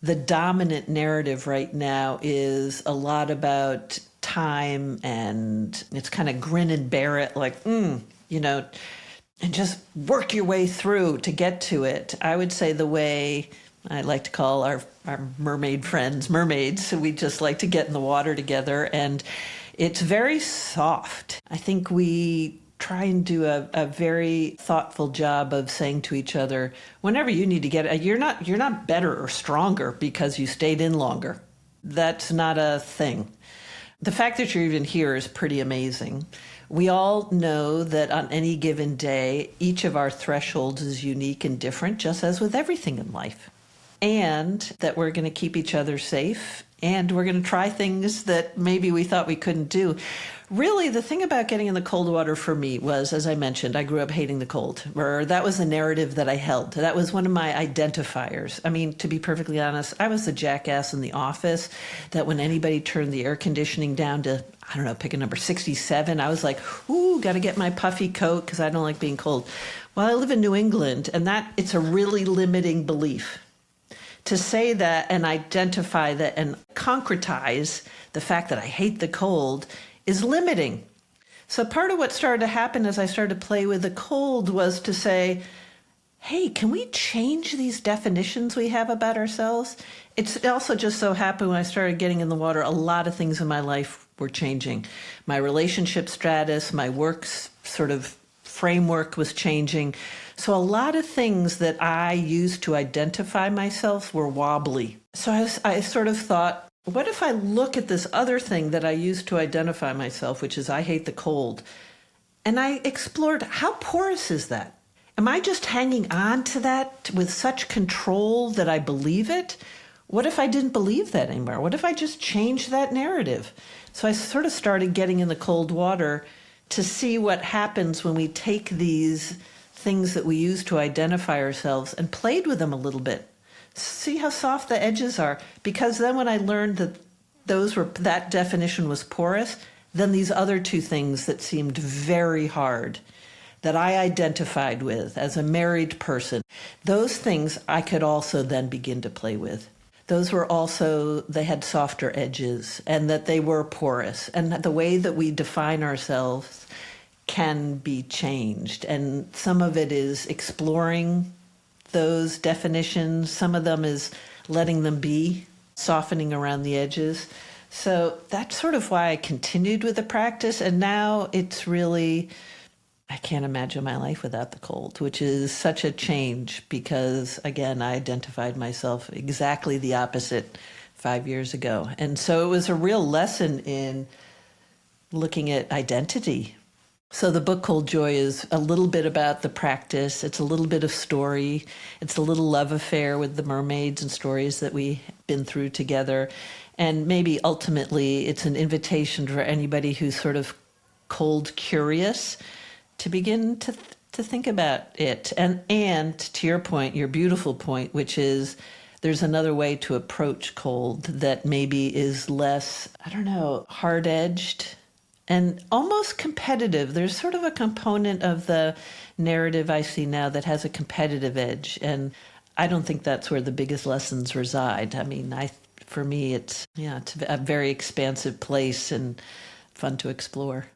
the dominant narrative right now is a lot about time, and it's kind of grin and bear it, like, and just work your way through to get to it. I would say the way I like to call our mermaid friends mermaids, we just like to get in the water together, and it's very soft. I think we try and do a very thoughtful job of saying to each other, whenever you need to get, you're not better or stronger because you stayed in longer. That's not a thing. The fact that you're even here is pretty amazing. We all know that on any given day, each of our thresholds is unique and different, just as with everything in life. And that we're going to keep each other safe, and we're going to try things that maybe we thought we couldn't do. Really, the thing about getting in the cold water for me was, as I mentioned, I grew up hating the cold, or that was the narrative that I held. That was one of my identifiers. I mean, to be perfectly honest, I was the jackass in the office that when anybody turned the air conditioning down to, I don't know, pick a number 67, I was like, ooh, got to get my puffy coat because I don't like being cold. Well, I live in New England, and it's a really limiting belief. To say that and identify that and concretize the fact that I hate the cold is limiting. So part of what started to happen as I started to play with the cold was to say, hey, can we change these definitions we have about ourselves? It also just so happened when I started getting in the water, a lot of things in my life were changing. My relationship status, my work sort of framework was changing. So a lot of things that I used to identify myself were wobbly. So I sort of thought, what if I look at this other thing that I used to identify myself, which is I hate the cold, and I explored how porous is that? Am I just hanging on to that with such control that I believe it? What if I didn't believe that anymore? What if I just changed that narrative? So I sort of started getting in the cold water to see what happens when we take these things that we use to identify ourselves and played with them a little bit. See how soft the edges are. Because then when I learned that that definition was porous, then these other two things that seemed very hard, that I identified with as a married person, those things I could also then begin to play with. Those were also, they had softer edges, and that they were porous, and that the way that we define ourselves can be changed. And some of it is exploring those definitions. Some of them is letting them be, softening around the edges. So that's sort of why I continued with the practice. And now it's really, I can't imagine my life without the cold, which is such a change because, again, I identified myself exactly the opposite 5 years ago. And so it was a real lesson in looking at identity. So the book Cold Joy is a little bit about the practice. It's a little bit of story. It's a little love affair with the mermaids and stories that we've been through together. And maybe ultimately it's an invitation for anybody who's sort of cold curious to begin to think about it. And to your point, your beautiful point, which is there's another way to approach cold that maybe is less, I don't know, hard-edged and almost competitive. There's sort of a component of the narrative I see now that has a competitive edge. And I don't think that's where the biggest lessons reside. I mean, for me, it's a very expansive place and fun to explore.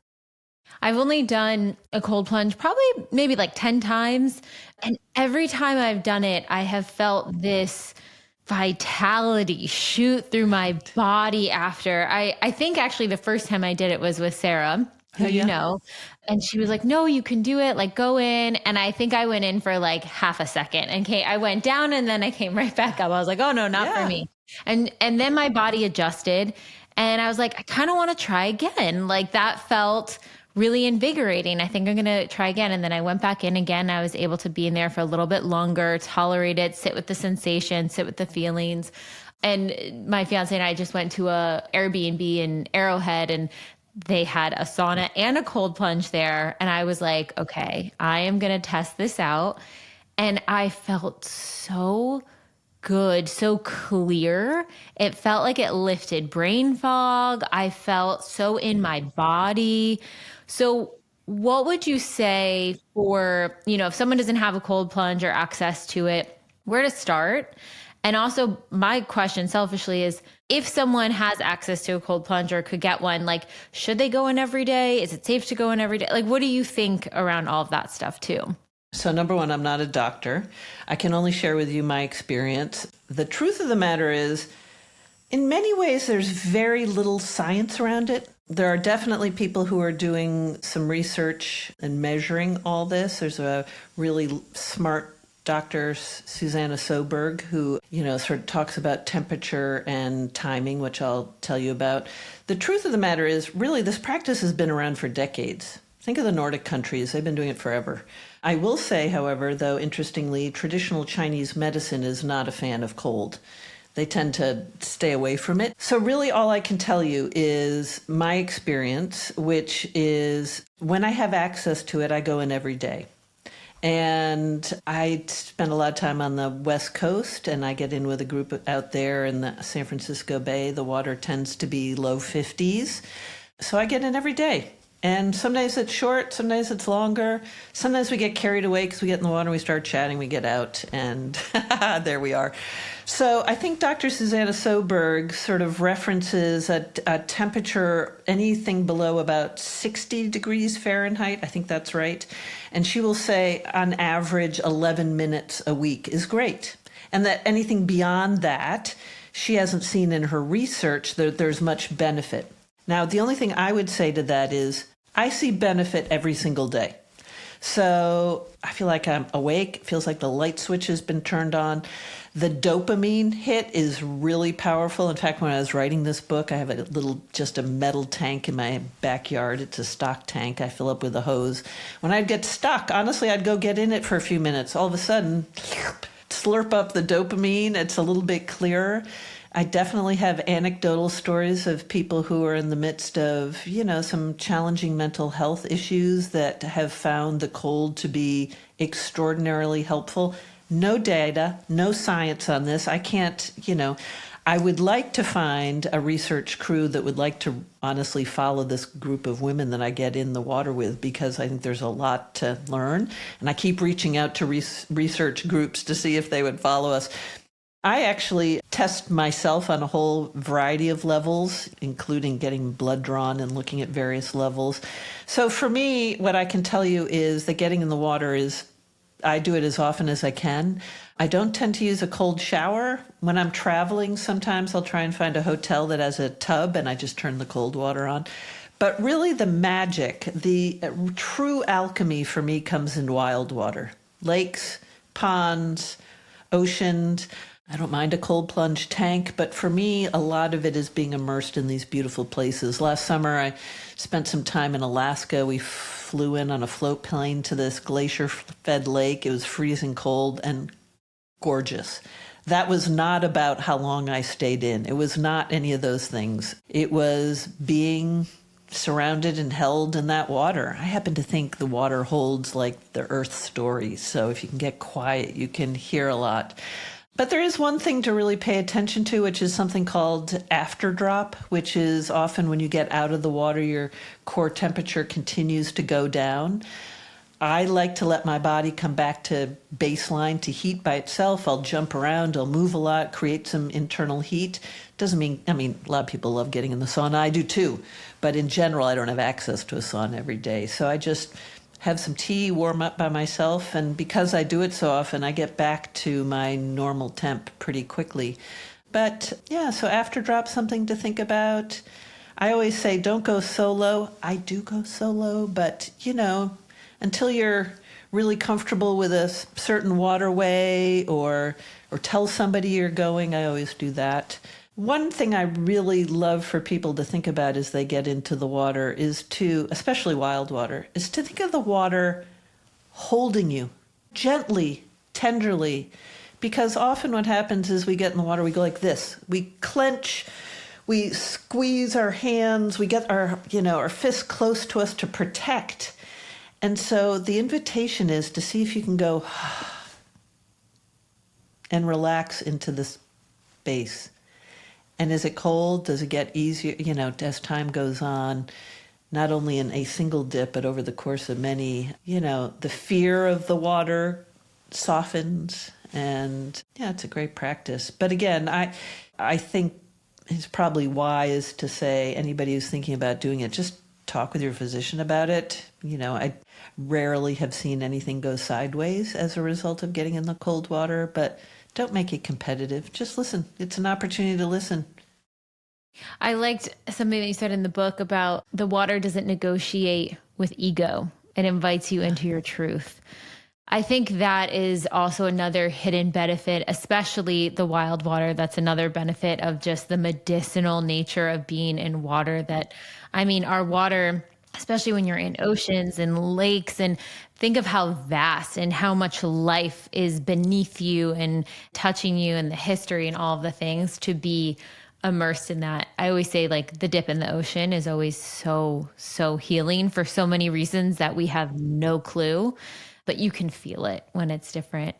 I've only done a cold plunge probably maybe like 10 times. And every time I've done it, I have felt this vitality shoot through my body after. I think actually the first time I did it was with Sarah, who you know, and she was like, no, you can do it. Like, go in. And I think I went in for like half a second. And I went down and then I came right back up. I was like, oh no, not for me. And then my body adjusted and I was like, I kind of want to try again. Like that felt really invigorating. I think I'm going to try again. And then I went back in again. I was able to be in there for a little bit longer, tolerate it, sit with the sensation, sit with the feelings. And my fiance and I just went to a Airbnb in Arrowhead and they had a sauna and a cold plunge there. And I was like, okay, I am going to test this out. And I felt so good, so clear. It felt like it lifted brain fog. I felt so in my body. So what would you say for, if someone doesn't have a cold plunge or access to it, where to start? And also my question selfishly is, if someone has access to a cold plunge or could get one, like, should they go in every day? Is it safe to go in every day? Like, what do you think around all of that stuff too? So number one, I'm not a doctor. I can only share with you my experience. The truth of the matter is, in many ways, there's very little science around it. There are definitely people who are doing some research and measuring all this. There's a really smart Dr. Susanna Soberg, who, sort of talks about temperature and timing, which I'll tell you about. The truth of the matter is, really, this practice has been around for decades. Think of the Nordic countries. They've been doing it forever. I will say, however, though, interestingly, traditional Chinese medicine is not a fan of cold. They tend to stay away from it. So really all I can tell you is my experience, which is when I have access to it, I go in every day. And I spend a lot of time on the West Coast, and I get in with a group out there in the San Francisco Bay. The water tends to be low 50s. So I get in every day. And some days it's short, some days it's longer. Sometimes we get carried away because we get in the water, we start chatting, we get out, and there we are. So I think Dr. Susanna Soberg sort of references a temperature, anything below about 60 degrees Fahrenheit. I think that's right. And she will say on average 11 minutes a week is great. And that anything beyond that, she hasn't seen in her research that there's much benefit. Now, the only thing I would say to that is I see benefit every single day. So I feel like I'm awake. It feels like the light switch has been turned on. The dopamine hit is really powerful. In fact, when I was writing this book, I have just a metal tank in my backyard. It's a stock tank. I fill up with a hose. When I'd get stuck, honestly, I'd go get in it for a few minutes. All of a sudden, slurp up the dopamine. It's a little bit clearer. I definitely have anecdotal stories of people who are in the midst of, some challenging mental health issues that have found the cold to be extraordinarily helpful. No data, no science on this. I can't, I would like to find a research crew that would like to honestly follow this group of women that I get in the water with, because I think there's a lot to learn. And I keep reaching out to research groups to see if they would follow us. I actually test myself on a whole variety of levels, including getting blood drawn and looking at various levels. So for me, what I can tell you is that getting in the water I do it as often as I can. I don't tend to use a cold shower. When I'm traveling, sometimes I'll try and find a hotel that has a tub and I just turn the cold water on. But really the magic, the true alchemy for me comes in wild water. Lakes, ponds, oceans. I don't mind a cold plunge tank, but for me, a lot of it is being immersed in these beautiful places. Last summer, I spent some time in Alaska. We flew in on a float plane to this glacier-fed lake. It was freezing cold and gorgeous. That was not about how long I stayed in. It was not any of those things. It was being surrounded and held in that water. I happen to think the water holds like the earth story. So if you can get quiet, you can hear a lot. But there is one thing to really pay attention to, which is something called after drop, which is often when you get out of the water, your core temperature continues to go down. I like to let my body come back to baseline, to heat by itself. I'll jump around, I'll move a lot, create some internal heat. Doesn't mean, a lot of people love getting in the sauna. I do too. But in general, I don't have access to a sauna every day. So I just have some tea, warm up by myself, and because I do it so often, I get back to my normal temp pretty quickly. But yeah, so after drop, something to think about. I always say don't go solo. I do go solo, but until you're really comfortable with a certain waterway or tell somebody you're going, I always do that. One thing I really love for people to think about as they get into the water is especially wild water, is to think of the water holding you gently, tenderly, because often what happens is we get in the water, we go like this. We clench, we squeeze our hands, we get our fists close to us to protect. And so the invitation is to see if you can go and relax into the space. And is it cold? Does it get easier, as time goes on? Not only in a single dip, but over the course of many, the fear of the water softens. And yeah, it's a great practice. But again, I think it's probably wise to say anybody who's thinking about doing it, just talk with your physician about it. I rarely have seen anything go sideways as a result of getting in the cold water, but don't make it competitive. Just listen. It's an opportunity to listen. I liked something that you said in the book about the water doesn't negotiate with ego. It invites you into your truth. I think that is also another hidden benefit, especially the wild water. That's another benefit of just the medicinal nature of being in water our water, especially when you're in oceans and lakes, and think of how vast and how much life is beneath you and touching you and the history and all of the things to be immersed in that. I always say the dip in the ocean is always so, so healing for so many reasons that we have no clue, but you can feel it when it's different.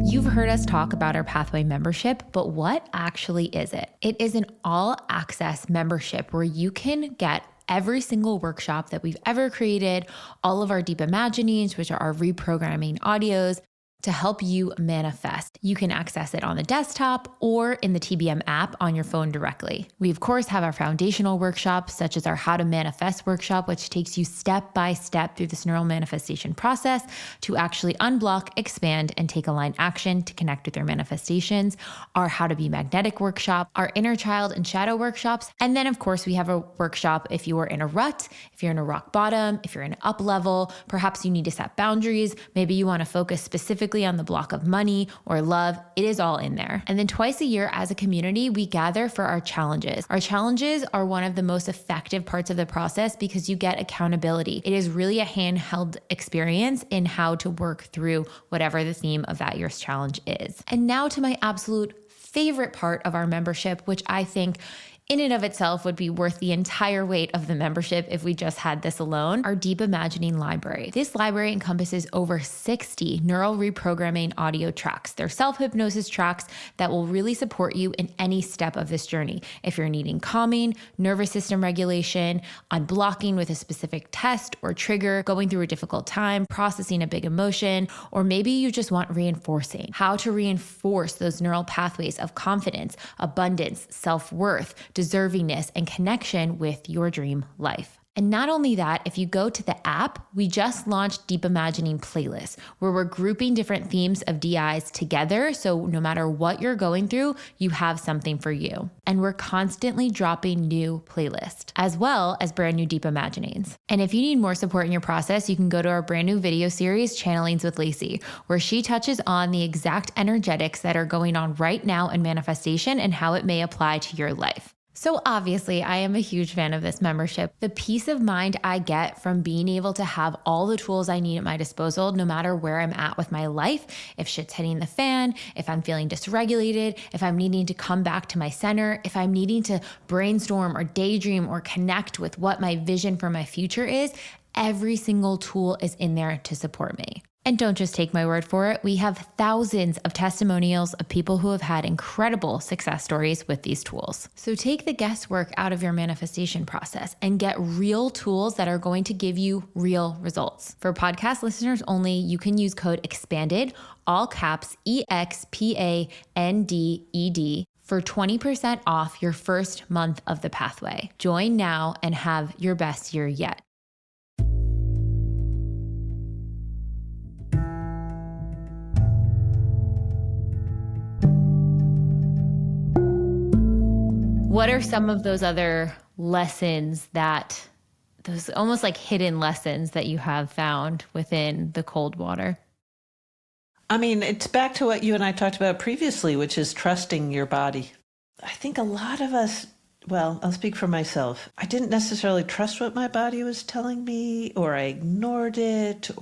You've heard us talk about our Pathway membership, but what actually is it? It is an all-access membership where you can get every single workshop that we've ever created, all of our deep imaginings, which are our reprogramming audios, to help you manifest. You can access it on the desktop or in the TBM app on your phone directly. We, of course, have our foundational workshops, such as our How to Manifest workshop, which takes you step by step through this neural manifestation process to actually unblock, expand, and take aligned action to connect with your manifestations. Our How to Be Magnetic workshop, our Inner Child and Shadow workshops. And then, of course, we have a workshop if you are in a rut, if you're in a rock bottom, if you're in an up level, perhaps you need to set boundaries. Maybe you want to focus specifically on the block of money or love. It is all in there. And then twice a year as a community, we gather for our challenges. Our challenges are one of the most effective parts of the process because you get accountability. It is really a handheld experience in how to work through whatever the theme of that year's challenge is. And now to my absolute favorite part of our membership, which I think in and of itself would be worth the entire weight of the membership if we just had this alone, our Deep Imagining library. This library encompasses over 60 neural reprogramming audio tracks. They're self-hypnosis tracks that will really support you in any step of this journey. If you're needing calming, nervous system regulation, unblocking with a specific test or trigger, going through a difficult time, processing a big emotion, or maybe you just want reinforcing, how to reinforce those neural pathways of confidence, abundance, self-worth, deservingness, and connection with your dream life. And not only that, if you go to the app, we just launched Deep Imagining playlists where we're grouping different themes of DIs together. So no matter what you're going through, you have something for you. And we're constantly dropping new playlists as well as brand new Deep Imaginings. And if you need more support in your process, you can go to our brand new video series, Channelings with Lacey, where she touches on the exact energetics that are going on right now in manifestation and how it may apply to your life. So obviously, I am a huge fan of this membership. The peace of mind I get from being able to have all the tools I need at my disposal, no matter where I'm at with my life, if shit's hitting the fan, if I'm feeling dysregulated, if I'm needing to come back to my center, if I'm needing to brainstorm or daydream or connect with what my vision for my future is, every single tool is in there to support me. And don't just take my word for it. We have thousands of testimonials of people who have had incredible success stories with these tools. So take the guesswork out of your manifestation process and get real tools that are going to give you real results. For podcast listeners only, you can use code EXPANDED, all caps EXPANDED, for 20% off your first month of the pathway. Join now and have your best year yet. What are some of those other lessons those almost like hidden lessons that you have found within the cold water? I mean, it's back to what you and I talked about previously, which is trusting your body. I think a lot of us, well, I'll speak for myself. I didn't necessarily trust what my body was telling me, or I ignored it,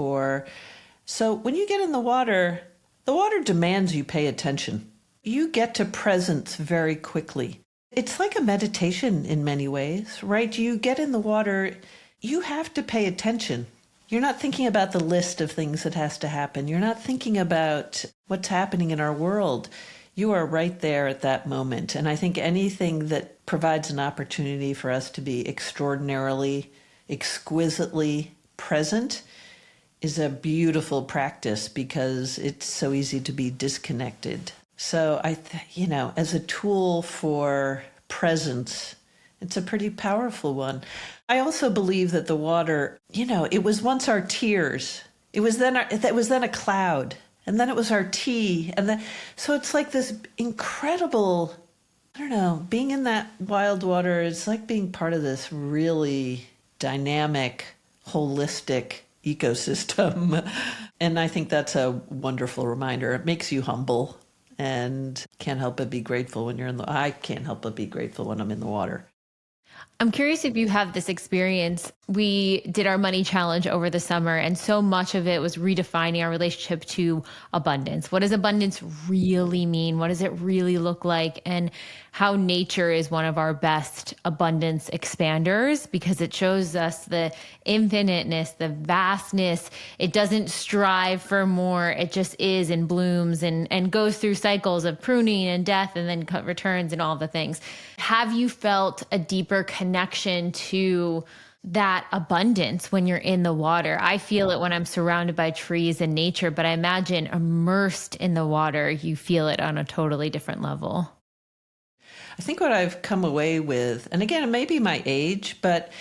so when you get in the water demands you pay attention. You get to presence very quickly. It's like a meditation in many ways, right? You get in the water, you have to pay attention. You're not thinking about the list of things that has to happen. You're not thinking about what's happening in our world. You are right there at that moment. And I think anything that provides an opportunity for us to be extraordinarily, exquisitely present is a beautiful practice because it's so easy to be disconnected. So as a tool for presence, it's a pretty powerful one. I also believe that the water, it was once our tears. It was then a cloud, and then it was our tea, so it's like this incredible, being in that wild water. It's like being part of this really dynamic, holistic ecosystem. And I think that's a wonderful reminder. It makes you humble and can't help but be grateful when I can't help but be grateful when I'm in the water. I'm curious if you have this experience. We did our money challenge over the summer, and so much of it was redefining our relationship to abundance. What does abundance really mean? What does it really look like? And how nature is one of our best abundance expanders because it shows us the infiniteness, the vastness. It doesn't strive for more. It just is and blooms and goes through cycles of pruning and death and then returns and all the things. Have you felt a deeper connection to that abundance when you're in the water? I feel it when I'm surrounded by trees and nature, but I imagine immersed in the water, you feel it on a totally different level. I think what I've come away with, and again, it may be my age, but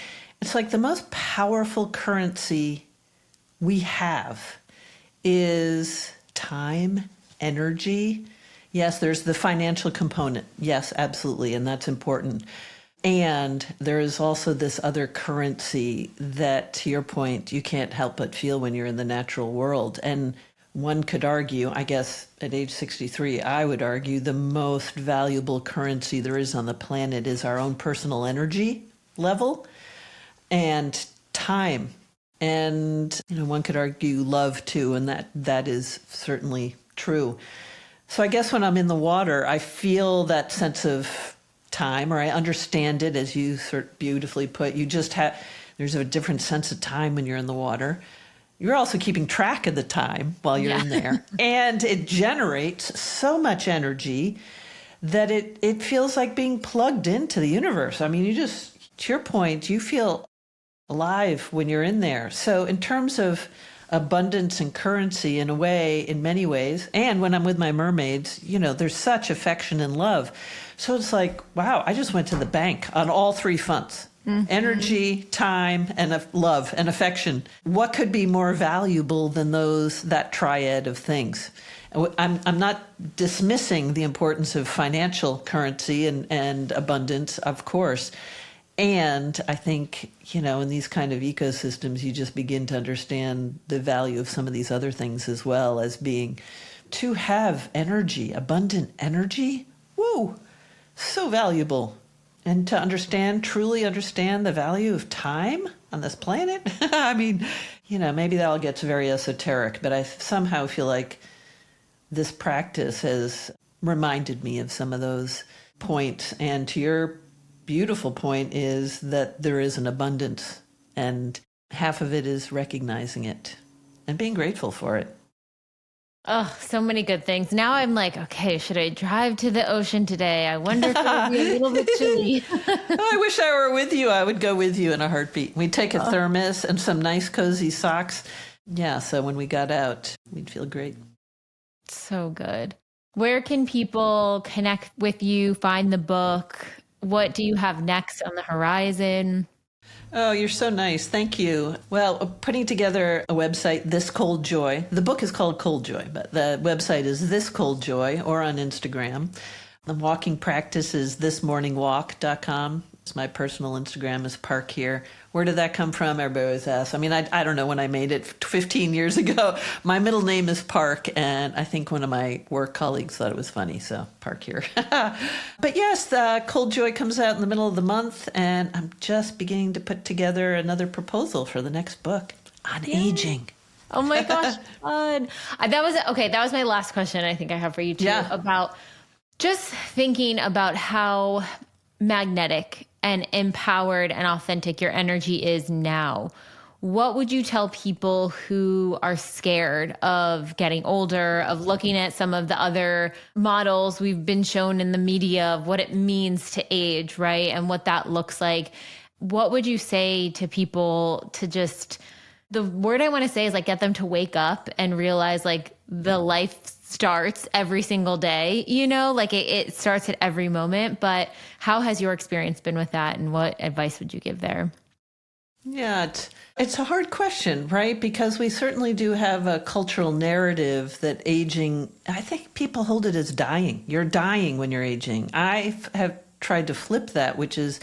it's like the most powerful currency we have is time, energy. Yes, there's the financial component. Yes, absolutely. And that's important. And there is also this other currency that, to your point, you can't help but feel when you're in the natural world. And one could argue, I guess at age 63, I would argue the most valuable currency there is on the planet is our own personal energy level and time. And, one could argue love too, and that is certainly true. So I guess when I'm in the water, I feel that sense of time, or I understand it, as you sort of beautifully put. There's a different sense of time when you're in the water. You're also keeping track of the time while you're in there. And it generates so much energy that it feels like being plugged into the universe. I mean, to your point, you feel alive when you're in there. So in terms of abundance and currency, in many ways, and when I'm with my mermaids, there's such affection and love. So it's like, wow, I just went to the bank on all three fronts. Mm-hmm. Energy, time, and love and affection. What could be more valuable than that triad of things? I'm not dismissing the importance of financial currency and abundance, of course. And I think, in these kind of ecosystems, you just begin to understand the value of some of these other things as well as being to have energy, abundant energy. Woo, so valuable. And to truly understand the value of time on this planet. I mean, maybe that all gets very esoteric, but I somehow feel like this practice has reminded me of some of those points. And to your beautiful point is that there is an abundance, and half of it is recognizing it and being grateful for it. Oh, so many good things. Now I'm like, okay, should I drive to the ocean today? I wonder if it'll be a little bit chilly. I wish I were with you. I would go with you in a heartbeat. We'd take a thermos and some nice cozy socks. Yeah, so when we got out, we'd feel great. So good. Where can people connect with you, find the book? What do you have next on the horizon? Oh, you're so nice. Thank you. Well, putting together a website, This Cold Joy. The book is called Cold Joy, but the website is This Cold Joy, or on Instagram. The walking practice is thismorningwalk.com. It's my personal Instagram is Park Here. Where did that come from? Everybody always asks. I mean, I don't know when I made it 15 years ago. My middle name is Park, and I think one of my work colleagues thought it was funny, so Park Here. But yes, the Cold Joy comes out in the middle of the month, and I'm just beginning to put together another proposal for the next book on aging. Oh my gosh, fun. That was my last question I think I have for you too, about just thinking about how magnetic and empowered and authentic your energy is now, what would you tell people who are scared of getting older, of looking at some of the other models we've been shown in the media of what it means to age, right? And what that looks like. What would you say to people to just, the word I want to say is like, get them to wake up and realize like the life starts every single day, you know, like it starts at every moment. But how has your experience been with that? And what advice would you give there? Yeah, it's a hard question, right? Because we certainly do have a cultural narrative that aging, I think people hold it as dying. You're dying when you're aging. I have tried to flip that, which is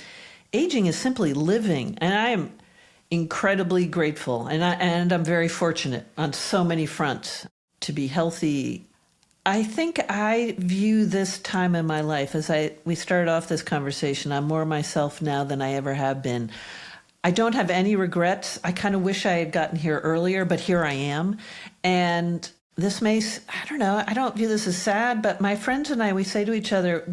aging is simply living. And I am incredibly grateful. And I'm very fortunate on so many fronts to be healthy. I think I view this time in my life as we started off this conversation, I'm more myself now than I ever have been. I don't have any regrets. I kind of wish I had gotten here earlier, but here I am. And this may, I don't know, I don't view this as sad, but my friends and I, we say to each other,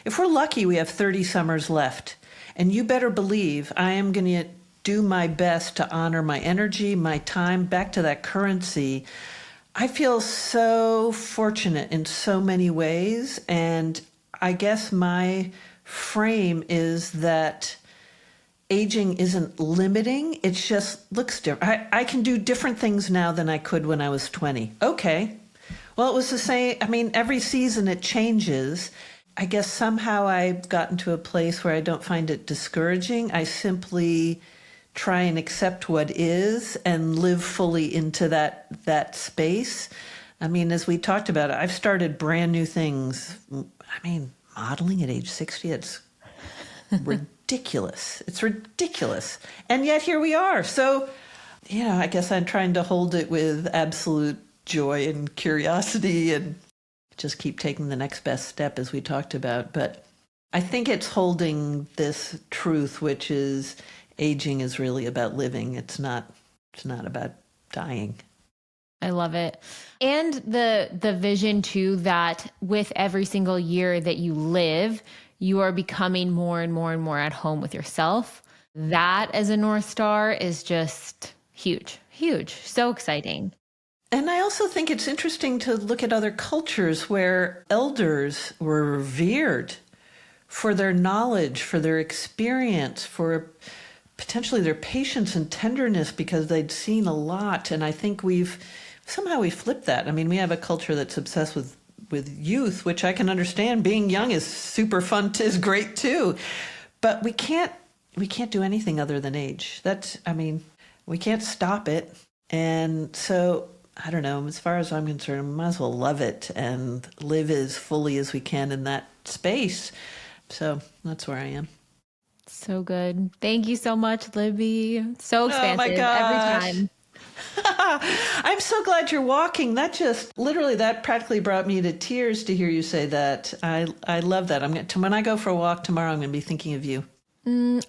if we're lucky, we have 30 summers left. And you better believe I am going to do my best to honor my energy, my time, back to that currency. I feel so fortunate in so many ways. And I guess my frame is that aging isn't limiting. It just looks different. I can do different things now than I could when I was 20. Okay. Well, it was the same. I mean, every season it changes. I guess somehow I've gotten to a place where I don't find it discouraging. I simply try and accept what is and live fully into that space. I mean, as we talked about, I've started brand new things. I mean, modeling at age 60, it's ridiculous. It's ridiculous. And yet here we are. So, you know, I guess I'm trying to hold it with absolute joy and curiosity and just keep taking the next best step as we talked about. But I think it's holding this truth, which is aging is really about living. It's not about dying. I love it. And the vision too, that with every single year that you live, you are becoming more and more and more at home with yourself. That as a North Star is just huge, huge. So exciting. And I also think it's interesting to look at other cultures where elders were revered for their knowledge, for their experience, for potentially their patience and tenderness because they'd seen a lot. And I think we've flipped that. I mean, we have a culture that's obsessed with youth, which I can understand. Being young is super fun, is great too. But we can't do anything other than age. We can't stop it. And so, I don't know, as far as I'm concerned, we might as well love it and live as fully as we can in that space. So that's where I am. So good. Thank you so much, Libby. So expansive Oh my gosh. every time. I'm so glad you're walking. That practically brought me to tears to hear you say that. I love that. When I go for a walk tomorrow, I'm going to be thinking of you.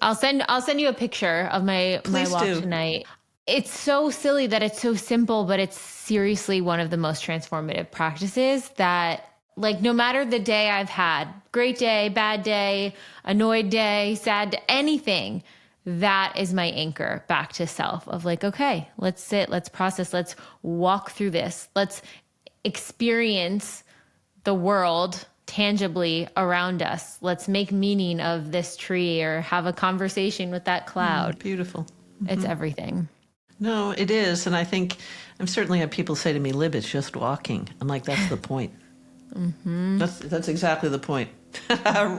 I'll send you a picture of my walk tonight. It's so silly that it's so simple, but it's seriously one of the most transformative practices that, like, no matter the day I've had, great day, bad day, annoyed day, sad day, anything, that is my anchor back to self of like, okay, let's sit, let's process, let's walk through this. Let's experience the world tangibly around us. Let's make meaning of this tree or have a conversation with that cloud. Beautiful. Mm-hmm. It's everything. No, it is. And I think I've certainly had people say to me, Lib, it's just walking. I'm like, that's the point. Mm-hmm. That's exactly the point.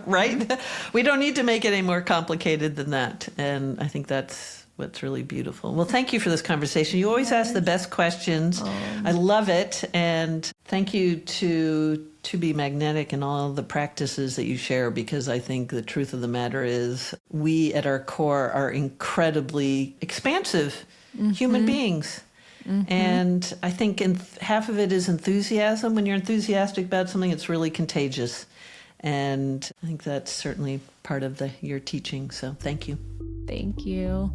Right? We don't need to make it any more complicated than that. And I think that's what's really beautiful. Well, thank you for this conversation. You always ask the best questions. I love it. And thank you to Be Magnetic and all the practices that you share, because I think the truth of the matter is we at our core are incredibly expansive human beings. Mm-hmm. And I think half of it is enthusiasm. When you're enthusiastic about something, it's really contagious. And I think that's certainly part of your teaching. So thank you. Thank you.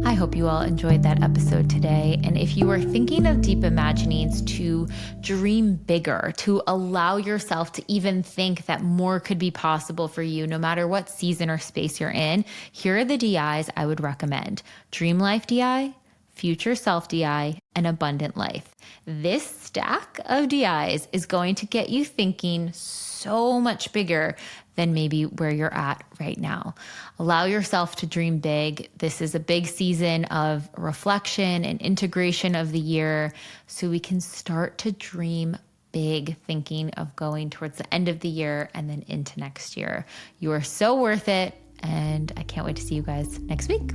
I hope you all enjoyed that episode today. And if you are thinking of deep imaginings, to dream bigger, to allow yourself to even think that more could be possible for you, no matter what season or space you're in, here are the DIs I would recommend. Dream Life DI, Future Self DI, and Abundant Life. This stack of DIs is going to get you thinking so much bigger than maybe where you're at right now. Allow yourself to dream big. This is a big season of reflection and integration of the year, so we can start to dream big, thinking of going towards the end of the year and then into next year. You are so worth it, and I can't wait to see you guys next week.